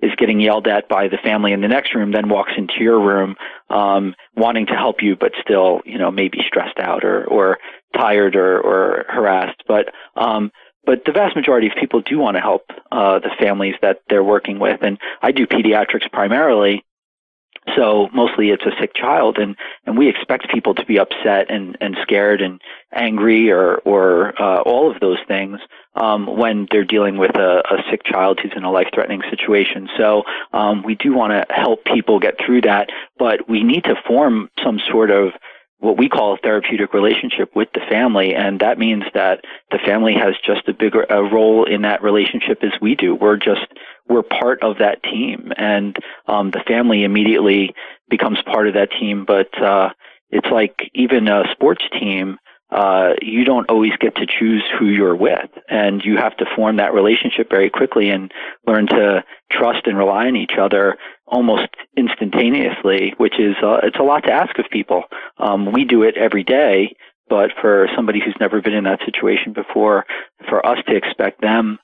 is getting yelled at by the family in the next room, then walks into your room wanting to help you, but still maybe stressed out or tired or harassed. But the vast majority of people do want to help the families that they're working with, and I do pediatrics primarily. So mostly it's a sick child, and we expect people to be upset and scared and angry or all of those things when they're dealing with a sick child who's in a life-threatening situation. So we do want to help people get through that, but we need to form some sort of what we call a therapeutic relationship with the family, and that means that the family has just a bigger role in that relationship as we do. We're part of that team, and the family immediately becomes part of that team. But it's like even a sports team, you don't always get to choose who you're with, and you have to form that relationship very quickly and learn to trust and rely on each other almost instantaneously, which is it's a lot to ask of people. We do it every day, but for somebody who's never been in that situation before, for us to expect them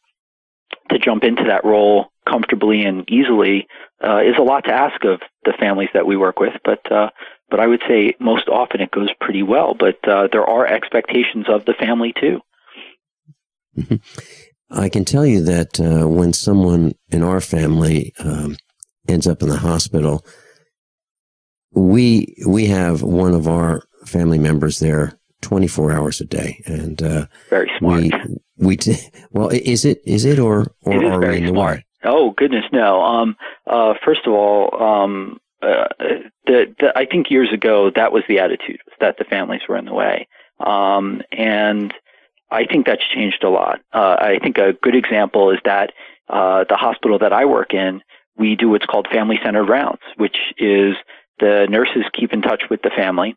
to jump into that role comfortably and easily is a lot to ask of the families that we work with. But I would say most often it goes pretty well. But there are expectations of the family too. I can tell you that when someone in our family ends up in the hospital, we have one of our family members there 24 hours a day, and very smart. Well, is it or are we in the way? Oh goodness, no. First of all, I think years ago that was the attitude, that the families were in the way, and I think that's changed a lot. I think a good example is that the hospital that I work in, we do what's called family-centered rounds, which is the nurses keep in touch with the family.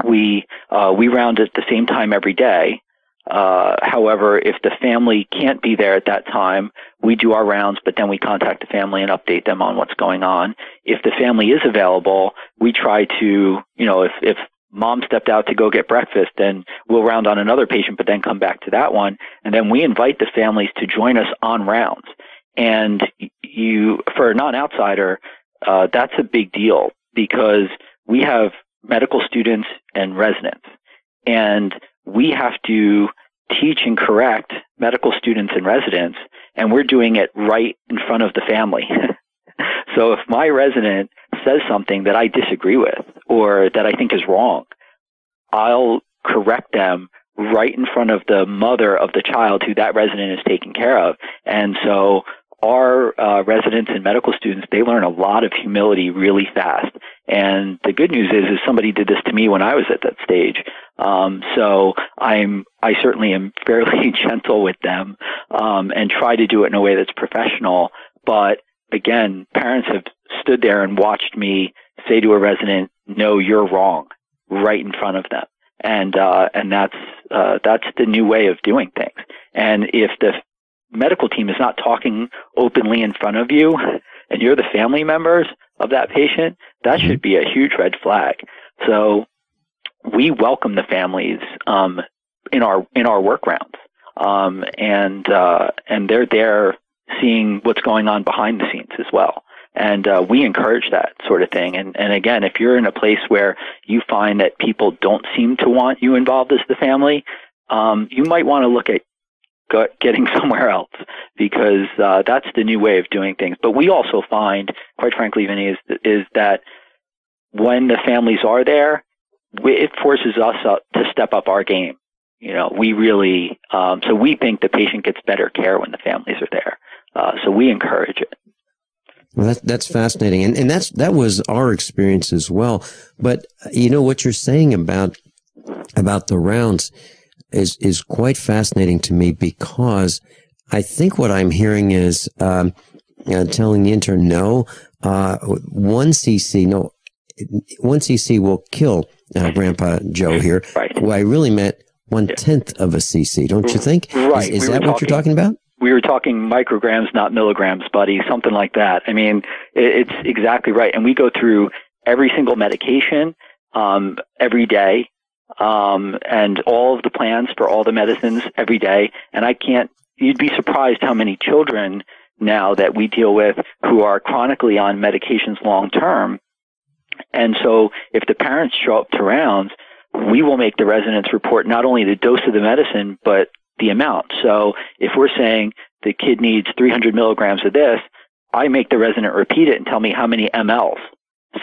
We round at the same time every day. However, if the family can't be there at that time, we do our rounds, but then we contact the family and update them on what's going on. If the family is available, we try to, if mom stepped out to go get breakfast, then we'll round on another patient, but then come back to that one. And then we invite the families to join us on rounds. And for a non-outsider, that's a big deal because we have medical students and residents, and we have to teach and correct medical students and residents, and we're doing it right in front of the family. So if my resident says something that I disagree with or that I think is wrong, I'll correct them right in front of the mother of the child who that resident is taking care of. And so our residents and medical students, they learn a lot of humility really fast. And the good news is somebody did this to me when I was at that stage. So I certainly am fairly gentle with them, and try to do it in a way that's professional. But again, parents have stood there and watched me say to a resident, "No, you're wrong," right in front of them. And that's the new way of doing things. And if the medical team is not talking openly in front of you and you're the family members of that patient, that should be a huge red flag. So we welcome the families in our work rounds, and they're there seeing what's going on behind the scenes as well. And we encourage that sort of thing. And again, if you're in a place where you find that people don't seem to want you involved as the family, you might want to look at getting somewhere else, because that's the new way of doing things. But we also find, quite frankly, Vinny, is that when the families are there, it forces us to step up our game. We really, so we think the patient gets better care when the families are there. So we encourage it. Well, that's fascinating. And that was our experience as well. But what you're saying about the rounds is quite fascinating to me, because I think what I'm hearing is, telling the intern, no, 1 cc will kill Grandpa Joe here. Right. Well, I really meant 1/10 of a cc, don't you think? Right. Is that what you're talking about? We were talking micrograms, not milligrams, buddy, something like that. I mean, it's exactly right. And we go through every single medication every day, and all of the plans for all the medicines every day. And you'd be surprised how many children now that we deal with who are chronically on medications long term. And so if the parents show up to rounds, we will make the residents report not only the dose of the medicine, but the amount. So if we're saying the kid needs 300 milligrams of this, I make the resident repeat it and tell me how many mLs,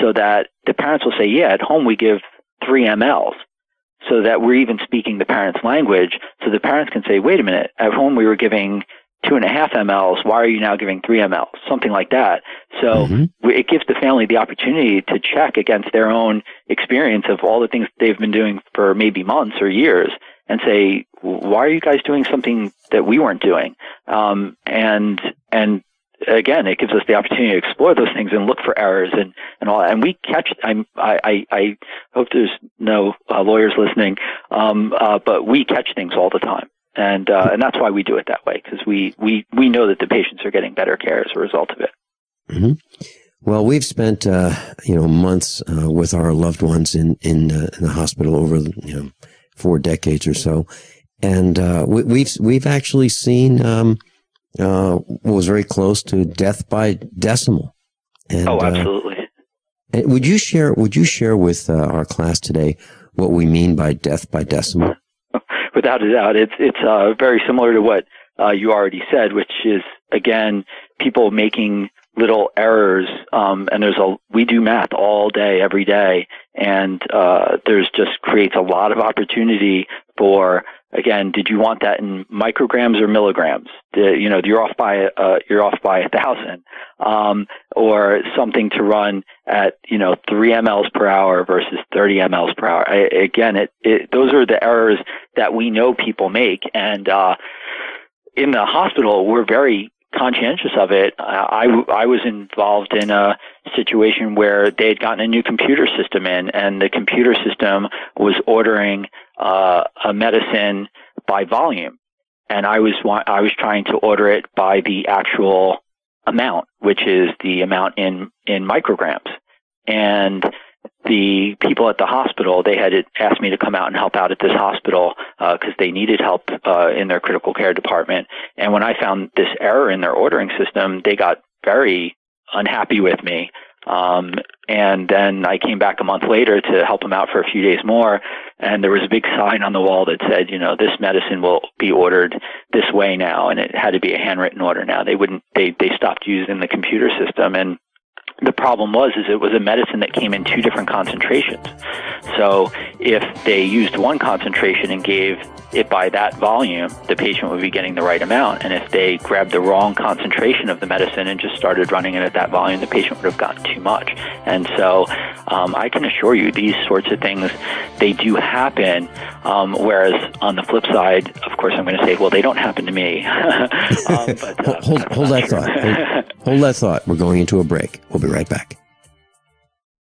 so that the parents will say, yeah, at home we give 3 mLs, so that we're even speaking the parents' language. So the parents can say, wait a minute, at home we were giving 2.5 mLs. Why are you now giving 3 mLs? Something like that. So it gives the family the opportunity to check against their own experience of all the things they've been doing for maybe months or years, and say, why are you guys doing something that we weren't doing? And again, it gives us the opportunity to explore those things and look for errors and all that. And we catch, I hope there's no lawyers listening, but we catch things all the time. And that's why we do it that way, because we know that the patients are getting better care as a result of it. Mm-hmm. Well, we've spent, months with our loved ones in the hospital over, 4 decades or so. And we've actually seen what was very close to death by decimal. And, absolutely. And would you share with our class today what we mean by death by decimal? Without a doubt, it's very similar to what you already said, which is, again, people making little errors. And we do math all day, every day, and there's just creates a lot of opportunity for, again, did you want that in micrograms or milligrams? You're off by 1,000, or something to run at 3 mLs per hour versus 30 mLs per hour. Again, those are the errors that we know people make, and in the hospital we're very conscientious of it. I was involved in a situation where they had gotten a new computer system in, and the computer system was ordering a medicine by volume, and I was trying to order it by the actual amount, which is the amount in micrograms. And the people at the hospital, they had asked me to come out and help out at this hospital because they needed help in their critical care department. And when I found this error in their ordering system, they got very unhappy with me. And then I came back a month later to help them out for a few days more, and there was a big sign on the wall that said, this medicine will be ordered this way now, and it had to be a handwritten order now. They stopped using the computer system, and the problem was it was a medicine that came in 2 different concentrations. So if they used one concentration and gave it by that volume, the patient would be getting the right amount. And if they grabbed the wrong concentration of the medicine and just started running it at that volume, the patient would have gotten too much. And so I can assure you these sorts of things, they do happen. Whereas on the flip side, of course, I'm going to say, well, they don't happen to me. But, hold that thought. Hold that thought. We're going into a break. We'll be right back.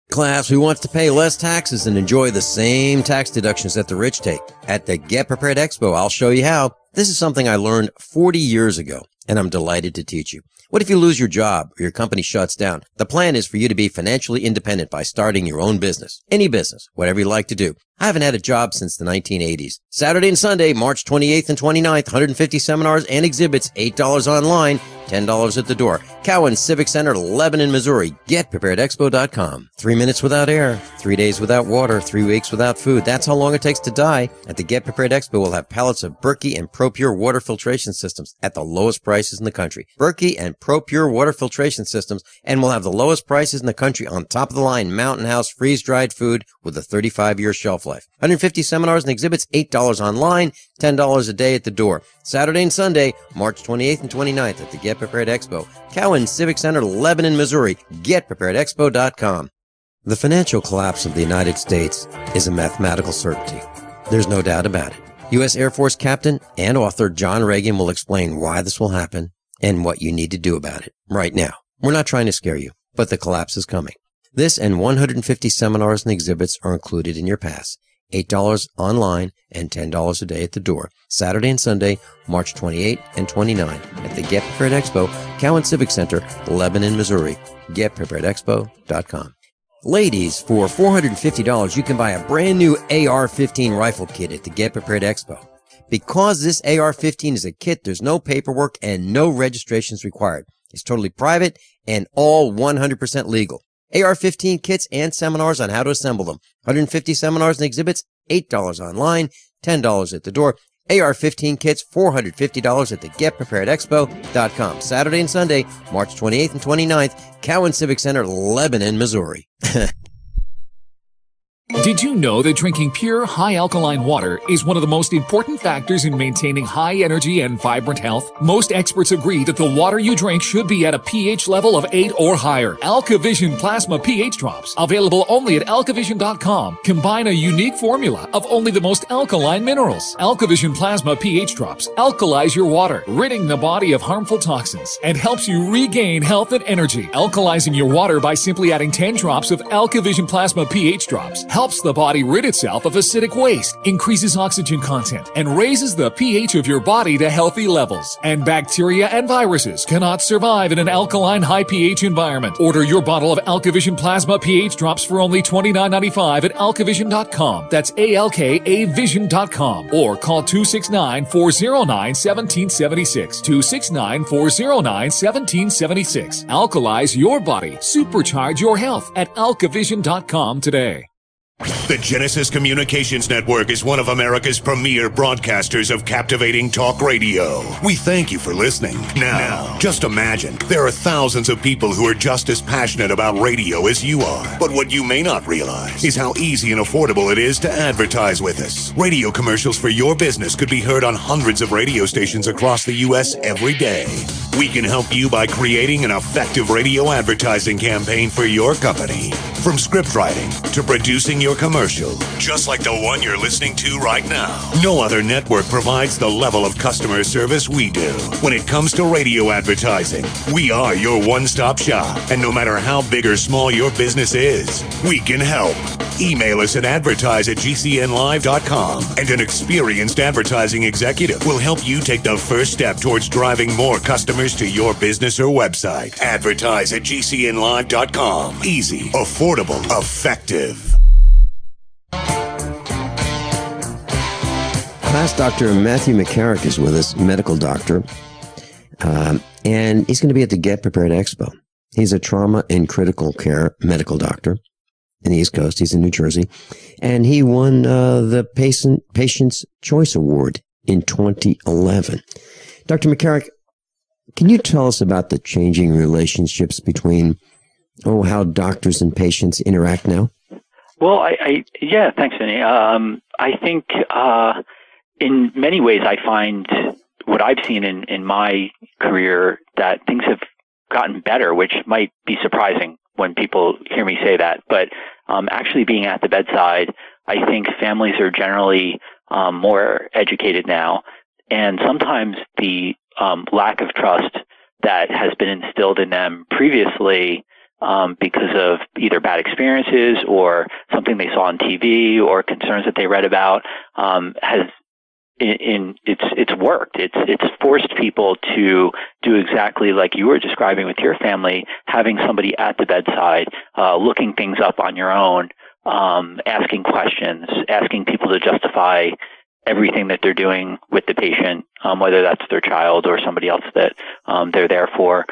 Class, who wants to pay less taxes and enjoy the same tax deductions that the rich take? At the Get Prepared Expo, I'll show you how. This is something I learned 40 years ago, and I'm delighted to teach you. What if you lose your job or your company shuts down? The plan is for you to be financially independent by starting your own business. Any business, whatever you like to do. I haven't had a job since the 1980s. Saturday and Sunday, March 28th and 29th, 150 seminars and exhibits, $8 online, $10 at the door. Cowan Civic Center, Lebanon, Missouri. GetPreparedExpo.com. 3 minutes without air, 3 days without water, 3 weeks without food. That's how long it takes to die. At the Get Prepared Expo, we'll have pallets of Berkey and ProPure water filtration systems at the lowest prices in the country. Berkey and ProPure water filtration systems, and we'll have the lowest prices in the country on top of the line Mountain House freeze-dried food with a 35-year shelf life. 150 seminars and exhibits, $8 online, $10 a day at the door. Saturday and Sunday, March 28th and 29th at the Get Prepared Expo. Cowan Civic Center, Lebanon, Missouri. GetPreparedExpo.com. The financial collapse of the United States is a mathematical certainty. There's no doubt about it. U.S. Air Force Captain and author John Regan will explain why this will happen and what you need to do about it right now. We're not trying to scare you, but the collapse is coming. This and 150 seminars and exhibits are included in your pass. $8 online and $10 a day at the door. Saturday and Sunday, March 28 and 29 at the Get Prepared Expo, Cowan Civic Center, Lebanon, Missouri. GetPreparedExpo.com. Ladies, for $450, you can buy a brand new AR-15 rifle kit at the Get Prepared Expo. Because this AR-15 is a kit, there's no paperwork and no registrations required. It's totally private and all 100% legal. AR-15 kits and seminars on how to assemble them. 150 seminars and exhibits, $8 online, $10 at the door. AR-15 kits, $450 at the GetPreparedExpo.com. Saturday and Sunday, March 28th and 29th, Cowan Civic Center, Lebanon, Missouri. Did you know that drinking pure, high-alkaline water is one of the most important factors in maintaining high energy and vibrant health? Most experts agree that the water you drink should be at a pH level of 8 or higher. AlkaVision Plasma pH Drops, available only at alkavision.com, combine a unique formula of only the most alkaline minerals. AlkaVision Plasma pH Drops alkalize your water, ridding the body of harmful toxins, and helps you regain health and energy. Alkalizing your water by simply adding 10 drops of AlkaVision Plasma pH Drops helps the body rid itself of acidic waste, increases oxygen content, and raises the pH of your body to healthy levels. And bacteria and viruses cannot survive in an alkaline high pH environment. Order your bottle of AlkaVision Plasma pH Drops for only $29.95 at alkavision.com. That's ALKAvision.com. Or call 269-409-1776. 269-409-1776. Alkalize your body. Supercharge your health at alkavision.com today. The Genesis Communications Network is one of America's premier broadcasters of captivating talk radio. We thank you for listening. Now, just imagine, there are thousands of people who are just as passionate about radio as you are. But what you may not realize is how easy and affordable it is to advertise with us. Radio commercials for your business could be heard on hundreds of radio stations across the U.S. every day. We can help you by creating an effective radio advertising campaign for your company. From script writing to producing your commercial, just like the one you're listening to right now. No other network provides the level of customer service we do. When it comes to radio advertising, we are your one-stop shop. And no matter how big or small your business is, we can help. Email us and advertise at gcnlive.com, and an experienced advertising executive will help you take the first step towards driving more customers to your business or website. Advertise at gcnlive.com. Easy, affordable, effective. Class Dr. Matthew MacCarrick is with us, medical doctor, and he's going to be at the Get Prepared Expo. He's a trauma and critical care medical doctor in the East Coast. He's in New Jersey, and he won the Patient's Choice Award in 2011. Dr. MacCarrick, can you tell us about the changing relationships between, how doctors and patients interact now? Well, yeah, thanks, Vinny. I think in many ways I find what I've seen in my career that things have gotten better, which might be surprising when people hear me say that. But actually being at the bedside, I think families are generally more educated now. And sometimes the lack of trust that has been instilled in them previously because of either bad experiences or something they saw on TV or concerns that they read about it's worked. It's forced people to do exactly like you were describing with your family, having somebody at the bedside, looking things up on your own, asking questions, asking people to justify everything that they're doing with the patient, whether that's their child or somebody else that they're there for.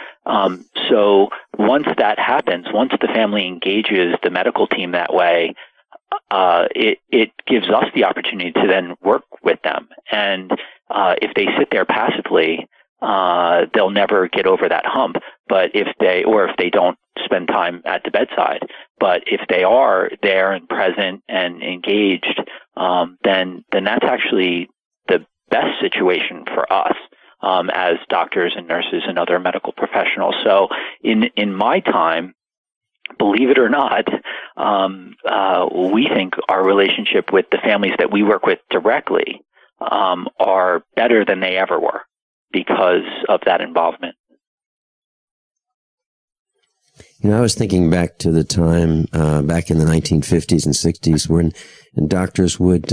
So once that happens, once the family engages the medical team that way, it gives us the opportunity to then work with them. And if they sit there passively, they'll never get over that hump. But if they don't spend time at the bedside, but if they are there and present and engaged, then that's actually the best situation for us as doctors and nurses and other medical professionals. So in my time, believe it or not, we think our relationship with the families that we work with directly are better than they ever were because of that involvement. I was thinking back to the time back in the 1950s and 60s when doctors would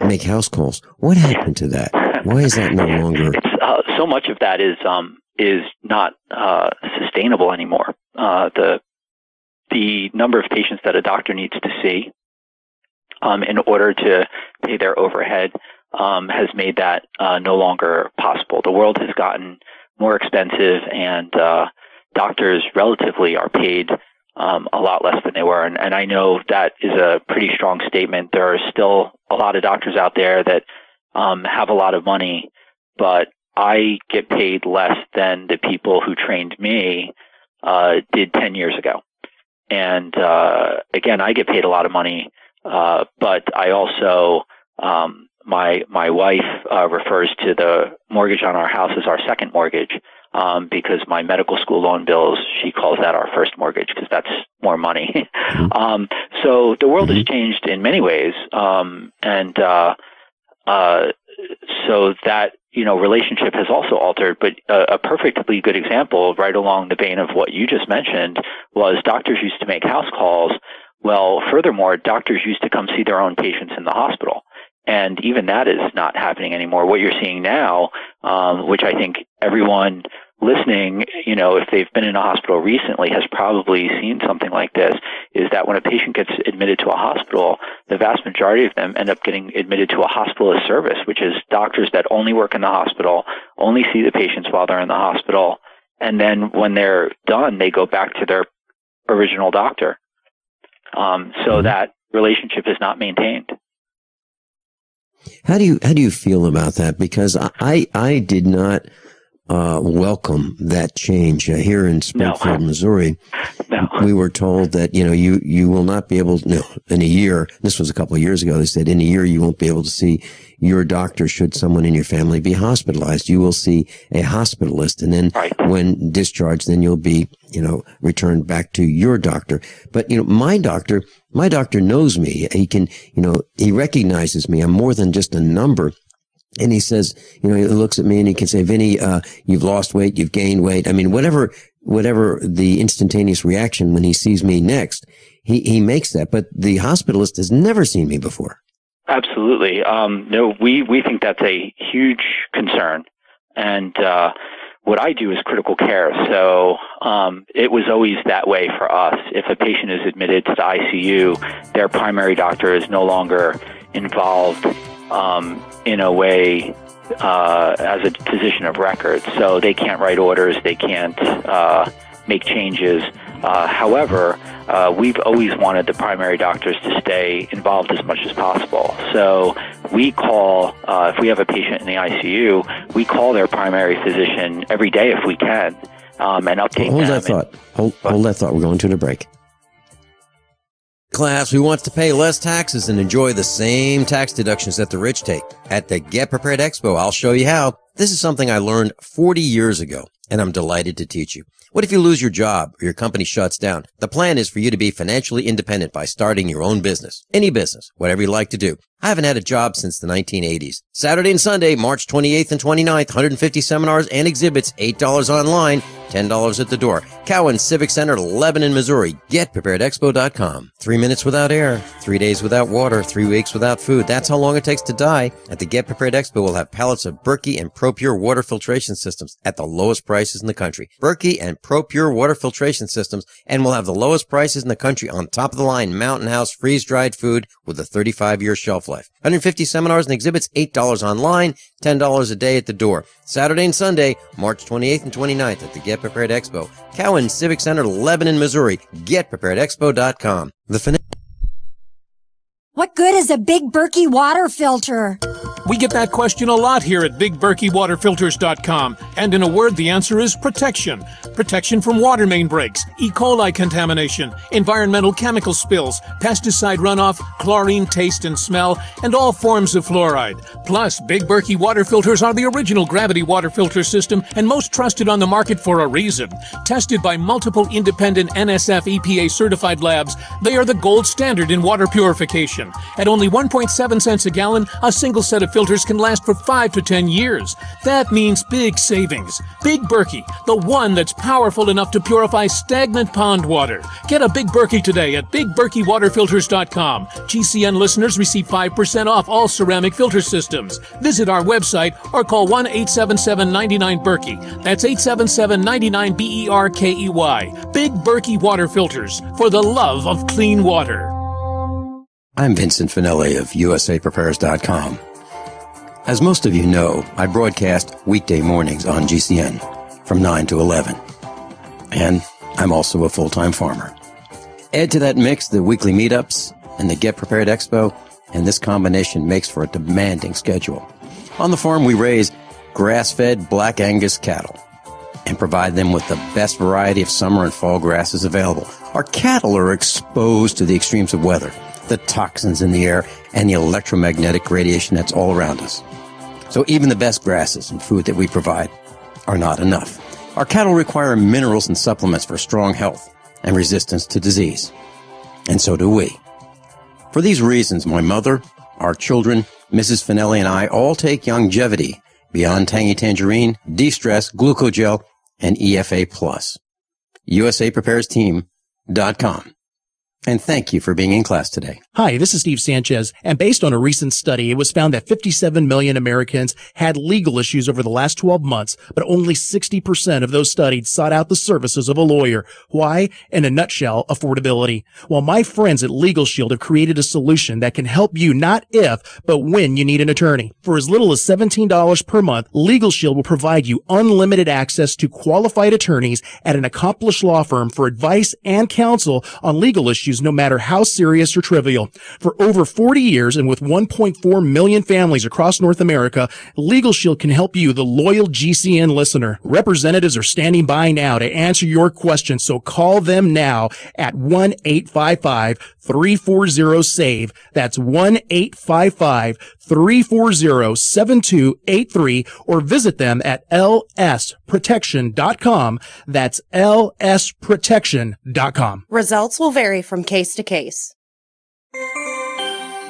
make house calls. What happened to that? Why is that no longer? So much of that is not sustainable anymore. The number of patients that a doctor needs to see in order to pay their overhead has made that no longer possible. The world has gotten more expensive, and doctors relatively are paid a lot less than they were. And I know that is a pretty strong statement. There are still a lot of doctors out there that have a lot of money, but I get paid less than the people who trained me did 10 years ago. And again, I get paid a lot of money, but I also, my wife refers to the mortgage on our house as our second mortgage, because my medical school loan bills, she calls that our first mortgage because that's more money. So the world has changed in many ways, and so that relationship has also altered. But a perfectly good example, right along the vein of what you just mentioned, was doctors used to make house calls. Well, furthermore, doctors used to come see their own patients in the hospital. And even that is not happening anymore. What you're seeing now, which I think everyone listening, if they've been in a hospital recently has probably seen something like this, is that when a patient gets admitted to a hospital, the vast majority of them end up getting admitted to a hospital as service, which is doctors that only work in the hospital, only see the patients while they're in the hospital, and then when they're done, they go back to their original doctor. So that relationship is not maintained. How do you feel about that? Because I did not welcome that change here in Springfield, Missouri. No. We were told that you will not be able to, in a year. This was a couple of years ago. They said in a year you won't be able to see your doctor should someone in your family be hospitalized. You will see a hospitalist, and then when discharged, then you'll be returned back to your doctor. But my doctor knows me. He can he recognizes me. I'm more than just a number. And he says, he looks at me and he can say, Vinny, you've lost weight, you've gained weight. I mean, whatever the instantaneous reaction when he sees me next, he makes that, but the hospitalist has never seen me before. Absolutely. No, we think that's a huge concern. And what I do is critical care. So it was always that way for us. If a patient is admitted to the ICU, their primary doctor is no longer involved in a way as a physician of record. So they can't write orders. They can't make changes. However, we've always wanted the primary doctors to stay involved as much as possible. So we call, if we have a patient in the ICU, we call their primary physician every day if we can, and update Hold them. that thought. Hold that thought. We're going to a break. Class, who wants to pay less taxes and enjoy the same tax deductions that the rich take? At the Get Prepared Expo, I'll show you how. This is something I learned 40 years ago, and I'm delighted to teach you. What if you lose your job or your company shuts down? The plan is for you to be financially independent by starting your own business. Any business, whatever you like to do. I haven't had a job since the 1980s. Saturday and Sunday, March 28th and 29th, 150 seminars and exhibits, $8 online, $10 at the door. Cowan Civic Center, Lebanon, Missouri. GetPreparedExpo.com. 3 minutes without air, 3 days without water, 3 weeks without food. That's how long it takes to die. At the Get Prepared Expo, we'll have pallets of Berkey and ProPure water filtration systems at the lowest prices in the country. Berkey and ProPure water filtration systems, and we'll have the lowest prices in the country on top of the line Mountain House freeze-dried food with a 35-year shelf life. 150 seminars and exhibits, $8 online, $10 a day at the door. Saturday and Sunday, March 28th and 29th at the Get Prepared Expo. Cowan Civic Center, Lebanon, Missouri. GetPreparedExpo.com. What good is a big Berkey water filter? We get that question a lot here at BigBerkeyWaterFilters.com. And in a word, the answer is protection. Protection from water main breaks, E. coli contamination, environmental chemical spills, pesticide runoff, chlorine taste and smell, and all forms of fluoride. Plus, Big Berkey water filters are the original gravity water filter system and most trusted on the market for a reason. Tested by multiple independent NSF EPA certified labs, they are the gold standard in water purification. At only 1.7 cents a gallon, a single set of filters can last for 5 to 10 years. That means big savings. Big Berkey, the one that's powerful enough to purify stagnant pond water. Get a Big Berkey today at BigBerkeyWaterFilters.com. GCN listeners receive 5% off all ceramic filter systems. Visit our website or call 1-877-99-BERKEY. That's 877-99-BERKEY. Big Berkey Water Filters, for the love of clean water. I'm Vincent Finelli of USAPrepares.com. As most of you know, I broadcast weekday mornings on GCN from 9 to 11. And I'm also a full-time farmer. Add to that mix the weekly meetups and the Get Prepared Expo, and this combination makes for a demanding schedule. On the farm, we raise grass-fed Black Angus cattle and provide them with the best variety of summer and fall grasses available. Our cattle are exposed to the extremes of weather, the toxins in the air, and the electromagnetic radiation that's all around us. So even the best grasses and food that we provide are not enough. Our cattle require minerals and supplements for strong health and resistance to disease. And so do we. For these reasons, my mother, our children, Mrs. Finelli, and I all take Longevity, Beyond Tangy Tangerine, De-Stress, Glucogel, and EFA+. USAPreparesTeam.com. And thank you for being in class today. Hi, this is Steve Sanchez, and based on a recent study, it was found that 57 million Americans had legal issues over the last 12 months, but only 60% of those studied sought out the services of a lawyer. Why? In a nutshell, affordability. Well, my friends at Legal Shield have created a solution that can help you not if, but when you need an attorney. For as little as $17 per month, Legal Shield will provide you unlimited access to qualified attorneys at an accomplished law firm for advice and counsel on legal issues, no matter how serious or trivial. For over 40 years and with 1.4 million families across North America, Legal Shield can help you, the loyal GCN listener. Representatives are standing by now to answer your questions, so call them now at 1-855-340-SAVE. That's 1-855-340-7283, or visit them at lsprotection.com. That's lsprotection.com. Results will vary from case to case.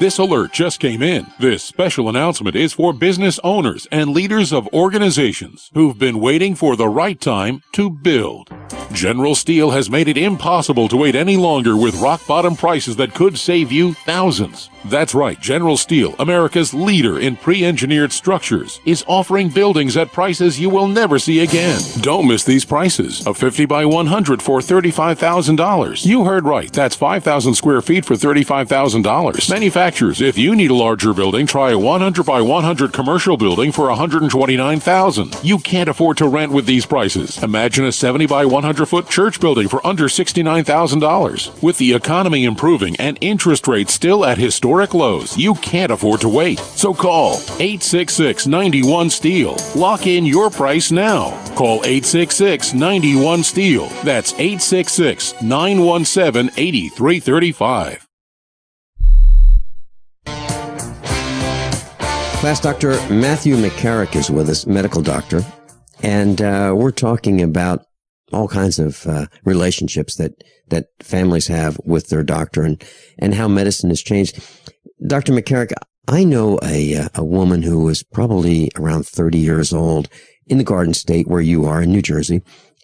This alert just came in. This special announcement is for business owners and leaders of organizations who've been waiting for the right time to build. General Steel has made it impossible to wait any longer with rock-bottom prices that could save you thousands. That's right, General Steel, America's leader in pre-engineered structures, is offering buildings at prices you will never see again. Don't miss these prices. A 50 by 100 for $35,000. You heard right, that's 5,000 square feet for $35,000. Manufacturers, if you need a larger building, try a 100 by 100 commercial building for $129,000. You can't afford to rent with these prices. Imagine a 70 by 100-foot church building for under $69,000. With the economy improving and interest rates still at historic lows, you can't afford to wait. So call 866-91-STEEL. Lock in your price now. Call 866-91-STEEL. That's 866-917-8335. Class Dr. Matthew MacCarrick is with us, medical doctor, and we're talking about all kinds of relationships that families have with their doctor and how medicine has changed. Dr. MacCarrick, I know a woman who was probably around 30 years old in the Garden State where you are in New Jersey,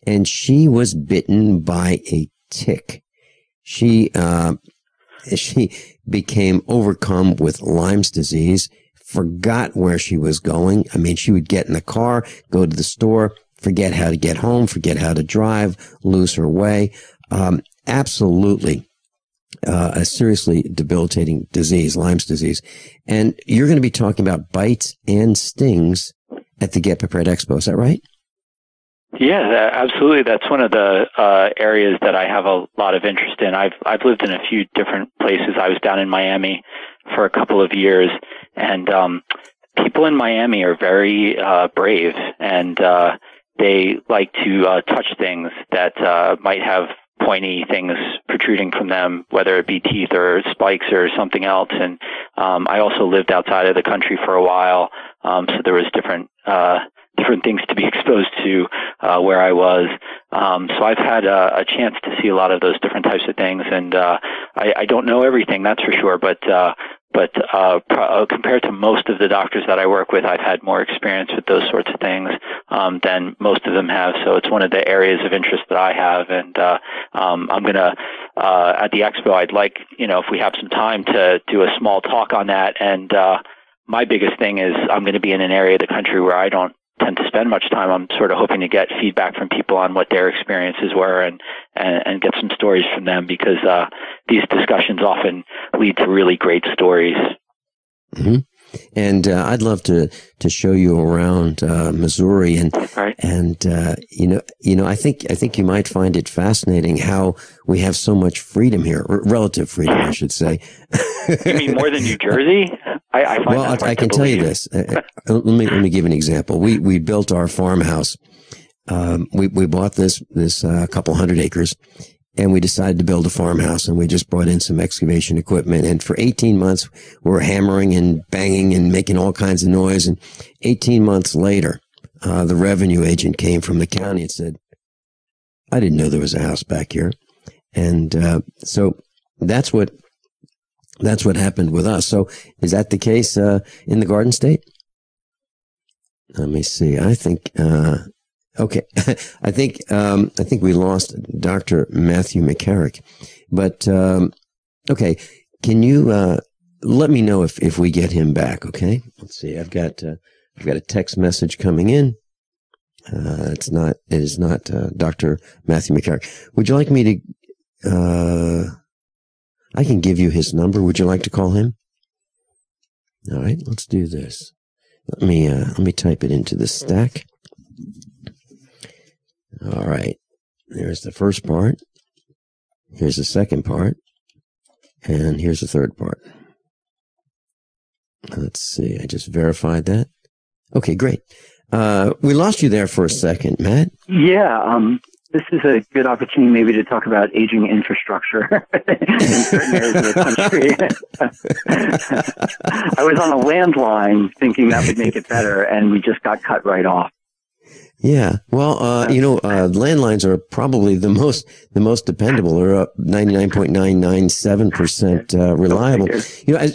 and she was bitten by a tick. She became overcome with Lyme's disease, forgot where she was going. I mean, she would get in the car, go to the store, forget how to get home, forget how to drive, lose her way. Absolutely a seriously debilitating disease, Lyme's disease. And you're going to be talking about bites and stings at the Get Prepared Expo. Is that right? Yeah, absolutely. That's one of the areas that I have a lot of interest in. I've lived in a few different places. I was down in Miami for a couple of years, and people in Miami are very brave, and they like to touch things that might have pointy things protruding from them, whether it be teeth or spikes or something else. And I also lived outside of the country for a while, so there was different things to be exposed to where I was. So I've had a chance to see a lot of those different types of things, and I don't know everything, that's for sure, but compared to most of the doctors that I work with, I've had more experience with those sorts of things than most of them have. So it's one of the areas of interest that I have, and I'm going to, at the expo, I'd like, if we have some time, to do a small talk on that. And my biggest thing is I'm going to be in an area of the country where I don't tend to spend much time. I'm sort of hoping to get feedback from people on what their experiences were and get some stories from them, because these discussions often lead to really great stories. Mm-hmm. And I'd love to show you around Missouri, and right. And I think you might find it fascinating how we have so much freedom here, relative freedom, I should say. You mean more than New Jersey? I find well, I can tell you this. Let me give an example. We built our farmhouse. We bought this couple hundred acres, and we decided to build a farmhouse, and we just brought in some excavation equipment. And for 18 months, we were hammering and banging and making all kinds of noise. And 18 months later, the revenue agent came from the county and said, "I didn't know there was a house back here." And so that's what happened with us. So is that the case in the Garden State? Let me see. I think. Okay, I think we lost Dr. Matthew MacCarrick, but okay, can you let me know if we get him back? Okay, let's see. I've got a text message coming in. It is not Dr. Matthew MacCarrick. Would you like me to? I can give you his number. Would you like to call him? All right, let's do this. Let me type it into the stack. All right, there's the first part, here's the second part, and here's the third part. Let's see, I just verified that. Okay, great. We lost you there for a second, Matt. Yeah, this is a good opportunity maybe to talk about aging infrastructure in certain areas of the country. I was on a landline thinking that would make it better, and we just got cut right off. Yeah. Well, landlines are probably the most dependable. They're up 99.997% reliable.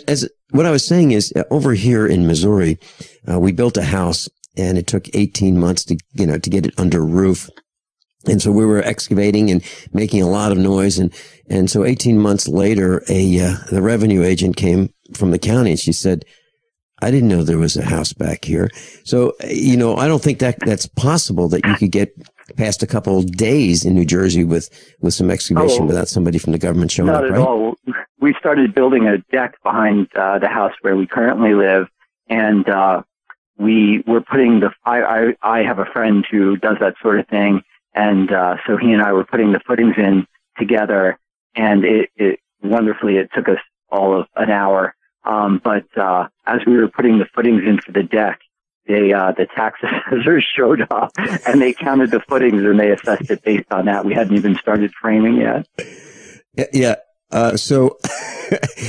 As what I was saying is, over here in Missouri, we built a house, and it took 18 months to get it under roof. And so we were excavating and making a lot of noise. And so 18 months later, the revenue agent came from the county, and she said, I didn't know there was a house back here. So, I don't think that's possible that you could get past a couple of days in New Jersey with some excavation without somebody from the government showing up, right? Not at all. We started building a deck behind the house where we currently live, and we were putting I have a friend who does that sort of thing, and so he and I were putting the footings in together, and it wonderfully, it took us all of an hour. But as we were putting the footings in for the deck, the tax assessors showed up, and they counted the footings, and they assessed it based on that. We hadn't even started framing yet. Yeah. So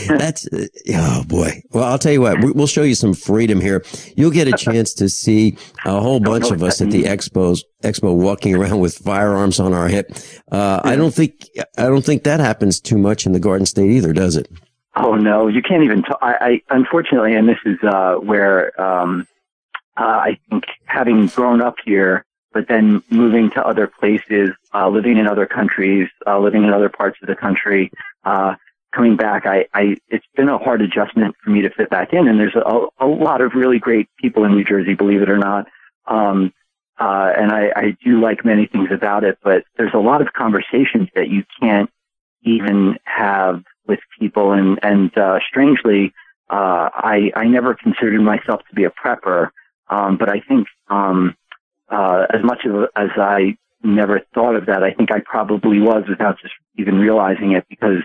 that's, oh boy. Well, I'll tell you what, we'll show you some freedom here. You'll get a chance to see a whole bunch of us at the expo walking around with firearms on our hip. I don't think that happens too much in the Garden State either, does it? Oh no, you can't even talk. I unfortunately, and this is where I think, having grown up here, but then moving to other places, living in other countries, living in other parts of the country, coming back, it's been a hard adjustment for me to fit back in. And there's a lot of really great people in New Jersey, believe it or not. And I do like many things about it, but there's a lot of conversations that you can't even have with people. And strangely, I never considered myself to be a prepper. But I think, as much as I never thought of that, I think I probably was without just even realizing it, because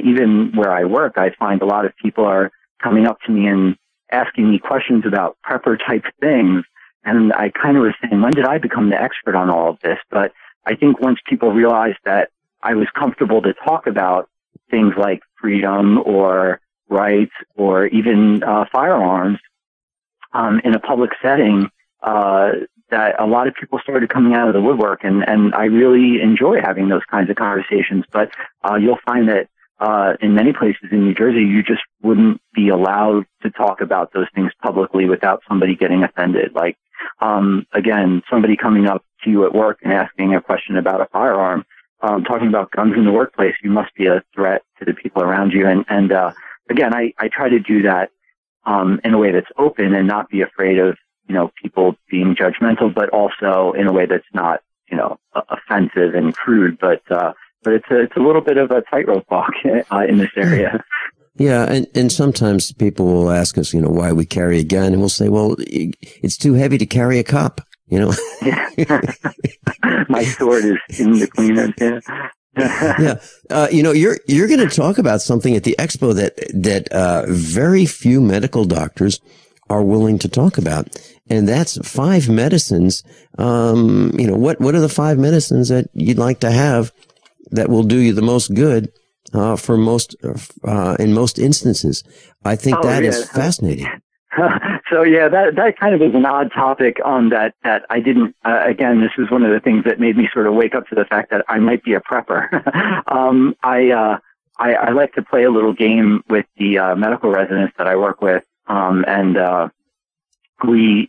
even where I work, I find a lot of people are coming up to me and asking me questions about prepper type things. And I kind of was saying, when did I become the expert on all of this? But I think once people realized that I was comfortable to talk about things like freedom or rights or even firearms in a public setting, that a lot of people started coming out of the woodwork, and I really enjoy having those kinds of conversations. But you'll find that in many places in New Jersey, you just wouldn't be allowed to talk about those things publicly without somebody getting offended. Like, again, somebody coming up to you at work and asking a question about a firearm, talking about guns in the workplace, you must be a threat to the people around you. And again, I try to do that in a way that's open and not be afraid of, people being judgmental, but also in a way that's not, offensive and crude. But it's a little bit of a tightrope walk in this area. Yeah, and sometimes people will ask us, why we carry a gun, and we'll say, well, it's too heavy to carry a cup, My sword is in the cleaners. Yeah. You're going to talk about something at the expo that very few medical doctors are willing to talk about, and that's 5 medicines. What are the 5 medicines that you'd like to have that will do you the most good in most instances? I think that is fascinating. So yeah, that kind of is an odd topic that I didn't, again, this was one of the things that made me sort of wake up to the fact that I might be a prepper. I like to play a little game with the medical residents that I work with.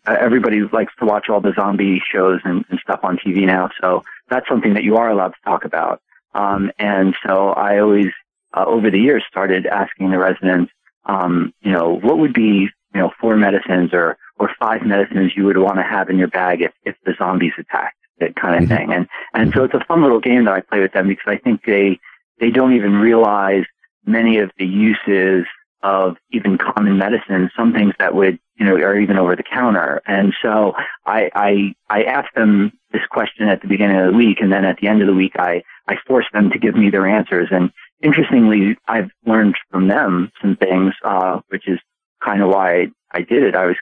Everybody likes to watch all the zombie shows and stuff on TV now. So that's something that you are allowed to talk about. And so I always, over the years, started asking the residents, what would be, 4 medicines or 5 medicines you would want to have in your bag if the zombies attacked, that kind of thing. And so it's a fun little game that I play with them, because I think they don't even realize many of the uses of even common medicine, some things that would, are even over the counter. And so I ask them this question at the beginning of the week, and then at the end of the week, I force them to give me their answers. And interestingly, I've learned from them some things, which is kind of why I did it. I was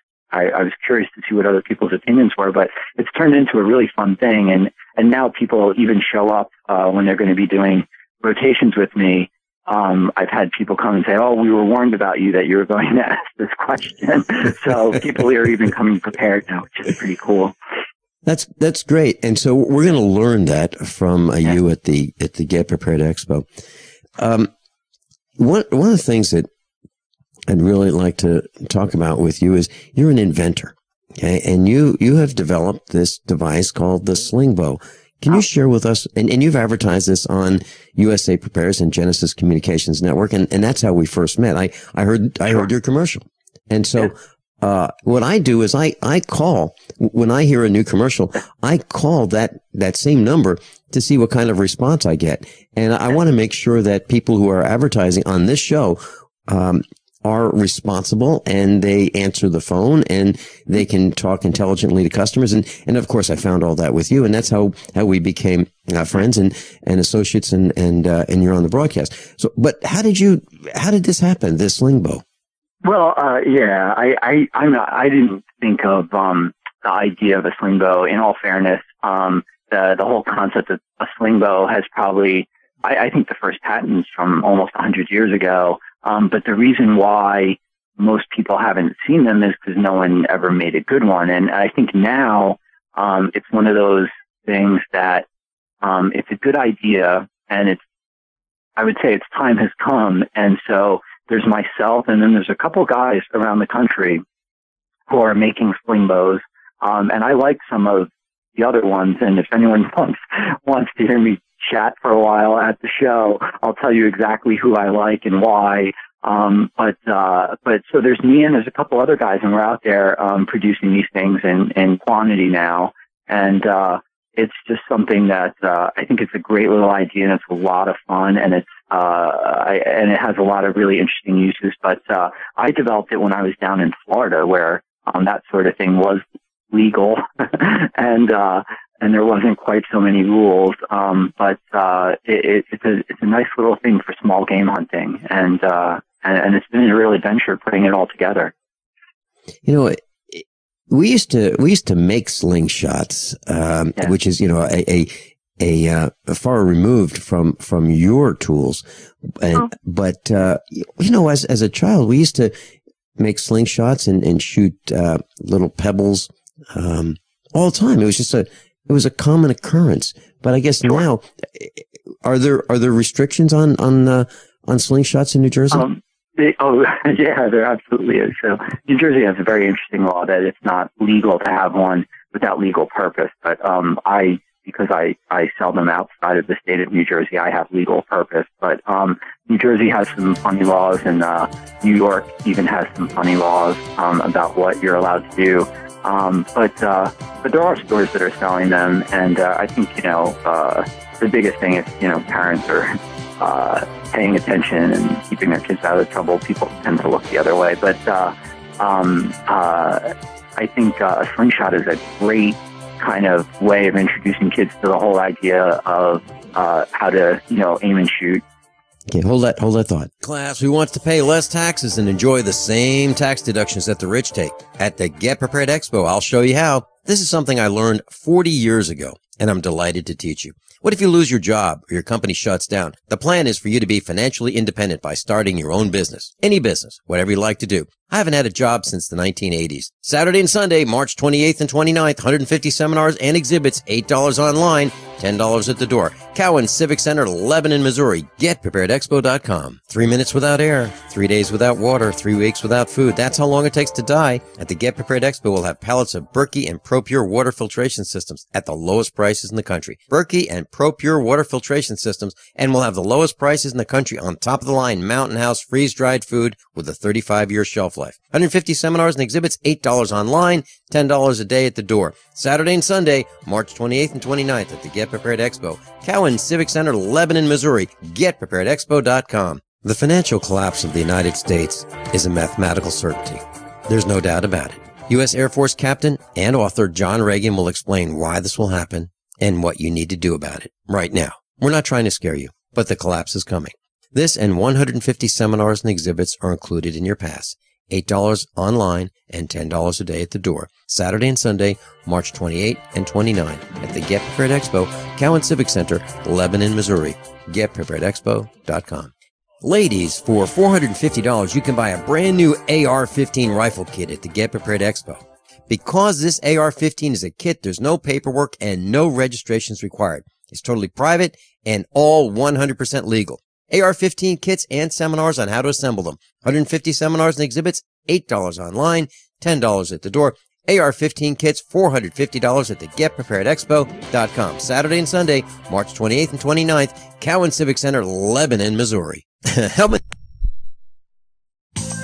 curious to see what other people's opinions were, but it's turned into a really fun thing. And now people even show up when they're going to be doing rotations with me. I've had people come and say, "Oh, we were warned about you that you were going to ask this question." So people are even coming prepared now, which is pretty cool. That's great. And so we're going to learn that from you at the Get Prepared Expo. One of the things that I'd really like to talk about with you is you're an inventor. Okay. And you have developed this device called the Sling Bow. Can you share with us, and you've advertised this on USA Prepares and Genesis Communications Network, and that's how we first met. I heard your commercial. And so, what I do is I call, when I hear a new commercial, I call that same number to see what kind of response I get. And I want to make sure that people who are advertising on this show, are responsible and they answer the phone and they can talk intelligently to customers. And of course I found all that with you, and that's how we became friends and associates and you're on the broadcast. So, but how did this happen, this Sling Bow? Well, I didn't think of, the idea of a Sling Bow. In all fairness, the whole concept of a Sling Bow has probably, I think the first patent's from almost 100 years ago. But the reason why most people haven't seen them is because no one ever made a good one. And I think now, it's one of those things that, it's a good idea, and I would say its time has come. And so there's myself, and then there's a couple guys around the country who are making Sling Bows. And I like some of the other ones. And if anyone wants to hear me chat for a while at the show, I'll tell you exactly who I like and why. But so there's me and there's a couple other guys, and we're out there, producing these things in quantity now. And, it's just something that, I think it's a great little idea, and it's a lot of fun, and and it has a lot of really interesting uses. But, I developed it when I was down in Florida, where, that sort of thing was legal. And there wasn't quite so many rules, but it's a nice little thing for small game hunting, and it's been a real adventure putting it all together. You know, we used to make slingshots, which is a far removed from your tools, but as a child we used to make slingshots and shoot little pebbles all the time. It was a common occurrence, but I guess now, are there restrictions on slingshots in New Jersey? Yeah, there absolutely is. So New Jersey has a very interesting law that it's not legal to have one without legal purpose. But because I sell them outside of the state of New Jersey, I have legal purpose. But New Jersey has some funny laws, and New York even has some funny laws about what you're allowed to do. But there are stores that are selling them, and I think the biggest thing is parents are paying attention and keeping their kids out of trouble. People tend to look the other way, but I think a slingshot is a great kind of way of introducing kids to the whole idea of how to aim and shoot. Okay, hold that thought. Class who wants to pay less taxes and enjoy the same tax deductions that the rich take. At the Get Prepared Expo, I'll show you how. This is something I learned 40 years ago, and I'm delighted to teach you. What if you lose your job or your company shuts down? The plan is for you to be financially independent by starting your own business. Any business, whatever you like to do. I haven't had a job since the 1980s. Saturday and Sunday, March 28th and 29th, 150 seminars and exhibits, $8 online, $10 at the door. Cowan Civic Center, Lebanon, Missouri. GetPreparedExpo.com. 3 minutes without air, 3 days without water, 3 weeks without food. That's how long it takes to die. At the Get Prepared Expo, we'll have pallets of Berkey and ProPure water filtration systems at the lowest prices in the country. Berkey and ProPure water filtration systems, and we'll have the lowest prices in the country on top of the line Mountain House freeze-dried food with a 35-year shelf life. 150 seminars and exhibits, $8 online, $10 a day at the door. Saturday and Sunday, March 28th and 29th at the Get Prepared Expo. Cowan Civic Center, Lebanon, Missouri. GetPreparedExpo.com. The financial collapse of the United States is a mathematical certainty. There's no doubt about it. U.S. Air Force Captain and author John Regan will explain why this will happen and what you need to do about it right now. We're not trying to scare you, but the collapse is coming. This and 150 seminars and exhibits are included in your pass. $8 online and $10 a day at the door. Saturday and Sunday, March 28 and 29 at the Get Prepared Expo, Cowan Civic Center, Lebanon, Missouri. GetPreparedExpo.com. Ladies, for $450, you can buy a brand new AR-15 rifle kit at the Get Prepared Expo. Because this AR-15 is a kit, there's no paperwork and no registrations required. It's totally private and all 100% legal. AR-15 kits and seminars on how to assemble them. 150 seminars and exhibits, $8 online, $10 at the door. AR-15 kits, $450 at the GetPreparedEXPO.com. Saturday and Sunday, March 28th and 29th, Cowan Civic Center, Lebanon, Missouri. Helmet.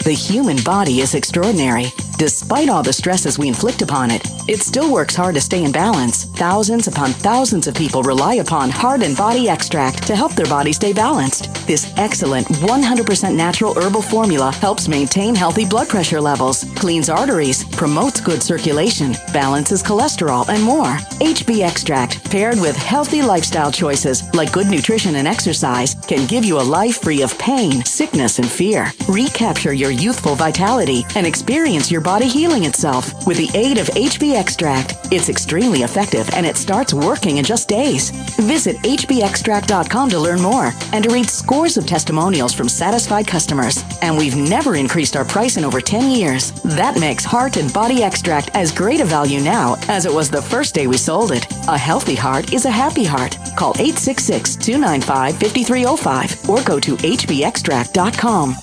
The human body is extraordinary. Despite all the stresses we inflict upon it, it still works hard to stay in balance. Thousands upon thousands of people rely upon Heart and Body Extract to help their body stay balanced. This excellent 100% natural herbal formula helps maintain healthy blood pressure levels, cleans arteries, promotes good circulation, balances cholesterol, and more. HB Extract, paired with healthy lifestyle choices like good nutrition and exercise, can give you a life free of pain, sickness, and fear. Recapture your youthful vitality and experience your body healing itself with the aid of HB Extract. It's extremely effective and it starts working in just days. Visit hbextract.com to learn more and to read scores of testimonials from satisfied customers. And we've never increased our price in over 10 years. That makes Heart and Body Extract as great a value now as it was the first day we sold it. A healthy heart is a happy heart. Call 866-295-5305 or go to hbextract.com.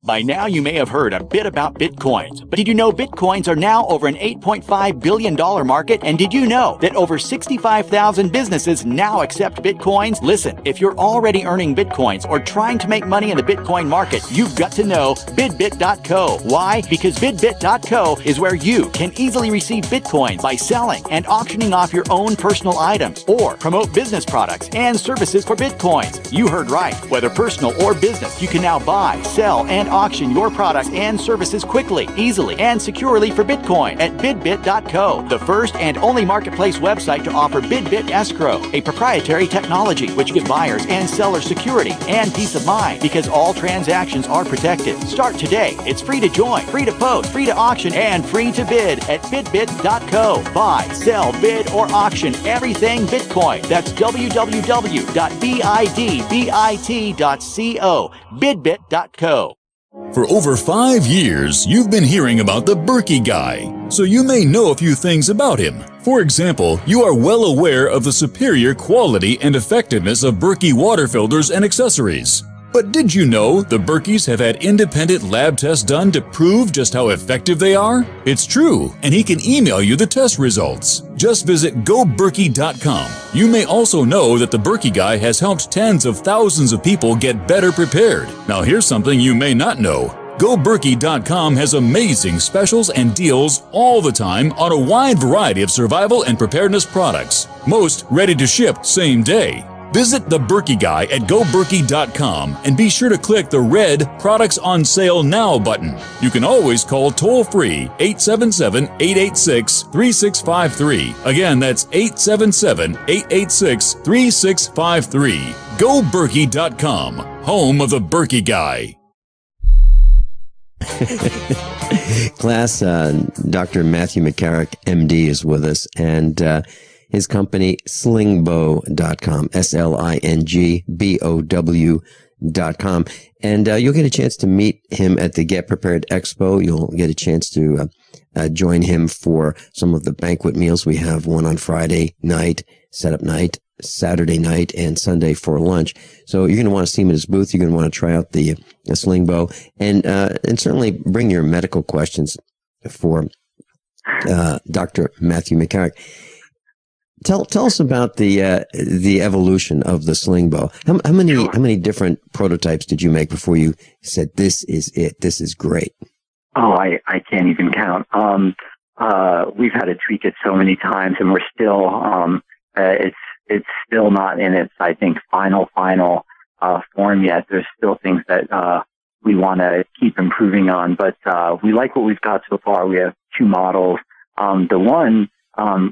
By now, you may have heard a bit about Bitcoins, but did you know Bitcoins are now over an $8.5 billion market? And did you know that over 65,000 businesses now accept Bitcoins? Listen, if you're already earning Bitcoins or trying to make money in the Bitcoin market, you've got to know bidbit.co. Why? Because bidbit.co is where you can easily receive Bitcoins by selling and auctioning off your own personal items or promote business products and services for Bitcoins. You heard right. Whether personal or business, you can now buy, sell, and auction your products and services quickly, easily, and securely for Bitcoin at bidbit.co, the first and only marketplace website to offer BidBit Escrow, a proprietary technology which gives buyers and sellers security and peace of mind because all transactions are protected. Start today. It's free to join, free to post, free to auction, and free to bid at bidbit.co. Buy, sell, bid, or auction everything Bitcoin. That's www.bidbit.co, bidbit.co. For over 5 years, you've been hearing about the Berkey guy, so you may know a few things about him. For example, you are well aware of the superior quality and effectiveness of Berkey water filters and accessories. But did you know the Berkeys have had independent lab tests done to prove just how effective they are? It's true, and he can email you the test results. Just visit goberkey.com. You may also know that the Berkey guy has helped tens of thousands of people get better prepared. Now here's something you may not know. GoBerkey.com has amazing specials and deals all the time on a wide variety of survival and preparedness products, most ready to ship same day. Visit the Berkey guy at goberkey.com and be sure to click the red Products on Sale Now button. You can always call toll-free 877-886-3653. Again, that's 877-886-3653. GoBerkey.com, home of the Berkey guy. Class, Dr. Matthew MacCarrick, MD, is with us, and his company, slingbow.com, slingbow.com. And you'll get a chance to meet him at the Get Prepared Expo. You'll get a chance to join him for some of the banquet meals. We have one on Friday night, setup night, Saturday night, and Sunday for lunch. So you're going to want to see him at his booth. You're going to want to try out the Slingbow, and certainly bring your medical questions for Dr. Matthew MacCarrick. Tell us about the evolution of the Slingbow. How many different prototypes did you make before you said this is it? This is great. Oh, I can't even count. We've had to tweak it so many times, and we're still it's still not in its, I think, final form yet. There's still things that we want to keep improving on, but we like what we've got so far. We have 2 models. The one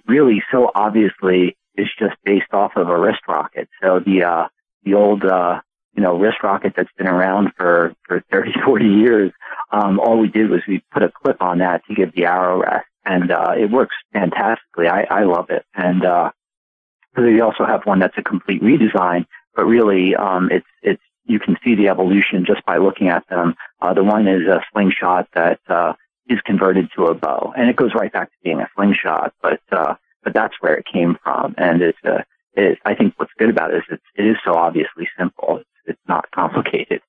really so obviously is just based off of a wrist rocket. So the old wrist rocket that's been around for 30, 40 years, all we did was we put a clip on that to give the arrow rest, and it works fantastically. I love it. And we also have one that's a complete redesign, but really it's you can see the evolution just by looking at them. The one is a slingshot that is converted to a bow, and it goes right back to being a slingshot. But that's where it came from, and I think what's good about it is it is so obviously simple. It's not complicated.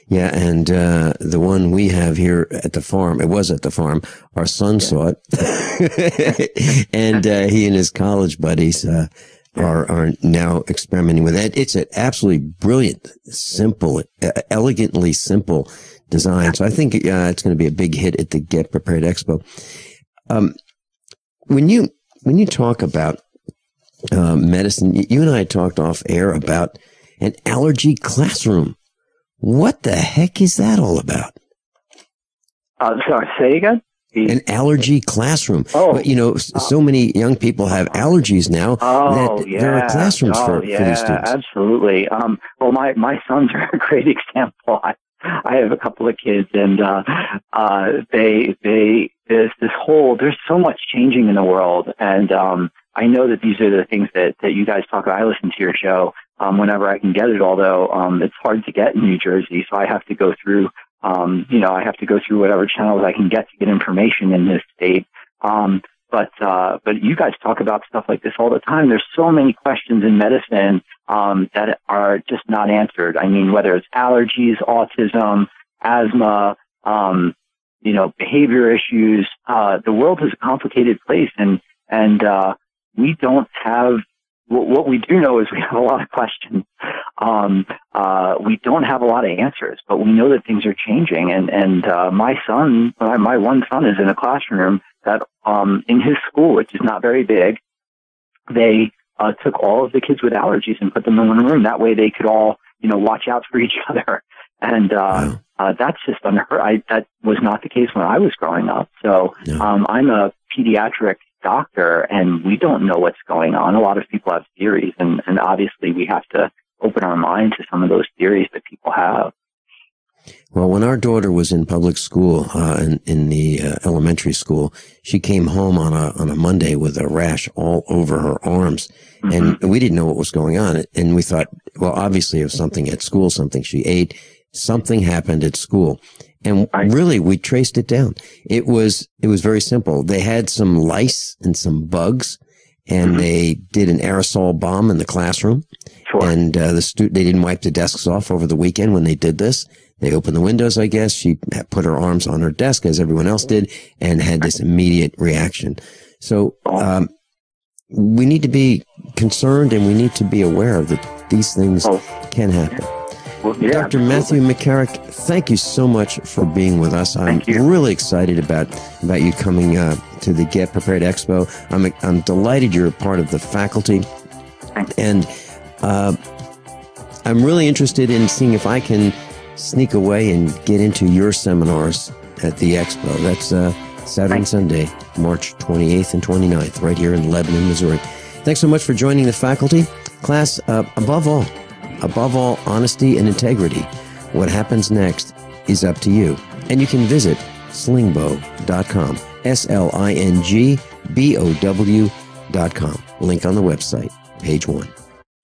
Yeah, and the one we have here at the farm, it was at the farm, our son saw it, and he and his college buddies are now experimenting with it. It's an absolutely brilliant, simple, elegantly simple design. So I think it's going to be a big hit at the Get Prepared Expo. When you talk about medicine, you and I talked off air about an allergy classroom. What the heck is that all about? Sorry, say again? An allergy classroom. Oh, so many young people have allergies now that there are classrooms for these students. Absolutely. Well, my sons are a great example. I have a couple of kids, and there's so much changing in the world, and I know that these are the things that you guys talk about. I listen to your show whenever I can get it, although it's hard to get in New Jersey, so I have to go through whatever channels I can get to get information in this state. But you guys talk about stuff like this all the time. There's so many questions in medicine that are just not answered. I mean, whether it's allergies, autism, asthma, behavior issues. The world is a complicated place, and we don't have. What we do know is we have a lot of questions. We don't have a lot of answers, but we know that things are changing. And my one son is in a classroom that in his school, which is not very big, they took all of the kids with allergies and put them in one room. That way they could all, watch out for each other. And that's just unheard. That was not the case when I was growing up. So I'm a pediatric doctor, and we don't know what's going on. A lot of people have theories, and obviously we have to open our mind to some of those theories that people have. Well, when our daughter was in public school, in the elementary school, she came home on a Monday with a rash all over her arms, and we didn't know what was going on. And we thought, well, obviously it was something at school, something she ate, something happened at school. And really, we traced it down. It was very simple. They had some lice and some bugs, and they did an aerosol bomb in the classroom. Sure. And they didn't wipe the desks off over the weekend when they did this. They opened the windows, I guess. She put her arms on her desk, as everyone else did, and had this immediate reaction. So we need to be concerned, and we need to be aware that these things can happen. Well, yeah, Dr. Matthew MacCarrick, thank you so much for being with us. I'm really excited about you coming to the Get Prepared Expo. I'm delighted you're a part of the faculty, and I'm really interested in seeing if I can sneak away and get into your seminars at the Expo. That's Saturday and Sunday, March 28th and 29th, right here in Lebanon, Missouri. Thanks so much for joining the faculty. Class, above all, honesty and integrity. What happens next is up to you. And you can visit slingbow.com, slingbow.com. Link on the website, page 1.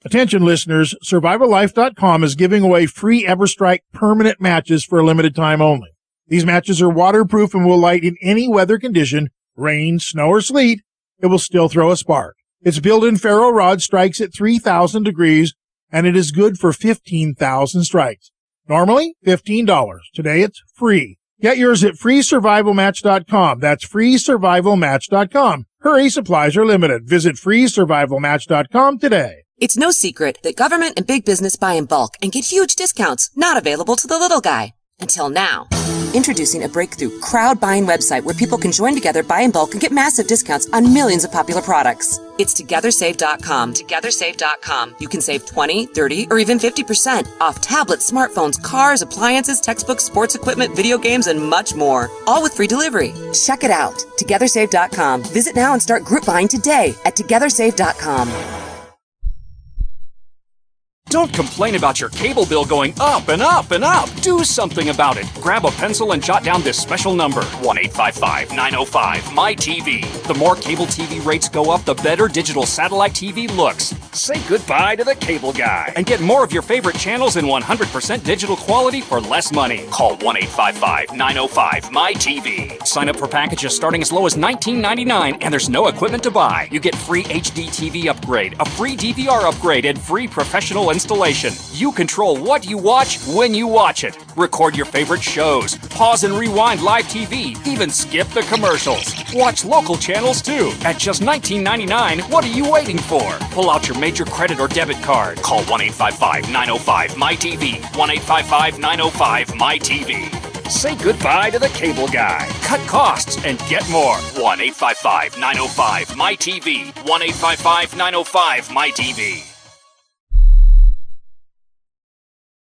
Attention listeners, SurvivalLife.com is giving away free EverStrike permanent matches for a limited time only. These matches are waterproof and will light in any weather condition, rain, snow, or sleet. It will still throw a spark. Its built-in ferro rod strikes at 3,000 degrees, and it is good for 15,000 strikes. Normally, $15. Today, it's free. Get yours at freesurvivalmatch.com. That's freesurvivalmatch.com. Hurry, supplies are limited. Visit freesurvivalmatch.com today. It's no secret that government and big business buy in bulk and get huge discounts not available to the little guy. Until now. Introducing a breakthrough crowd buying website where people can join together, buy in bulk, and get massive discounts on millions of popular products. It's TogetherSave.com. TogetherSave.com. You can save 20, 30, or even 50% off tablets, smartphones, cars, appliances, textbooks, sports equipment, video games, and much more. All with free delivery. Check it out. TogetherSave.com. Visit now and start group buying today at TogetherSave.com. Don't complain about your cable bill going up and up and up. Do something about it. Grab a pencil and jot down this special number, 1-855-905-MY-TV. The more cable TV rates go up, the better digital satellite TV looks. Say goodbye to the cable guy and get more of your favorite channels in 100% digital quality for less money. Call 1-855-905-MY-TV. Sign up for packages starting as low as $19.99 and there's no equipment to buy. You get free HD TV upgrade, a free DVR upgrade, and free professional installation. You control what you watch when you watch it. Record your favorite shows, pause and rewind live TV, even skip the commercials. Watch local channels too. At just $19.99, what are you waiting for? Pull out your major credit or debit card. Call 1-855-905-MY-TV. 1-855-905-MY-TV. Say goodbye to the cable guy. Cut costs and get more. 1-855-905-MY-TV. 1-855-905-MY-TV.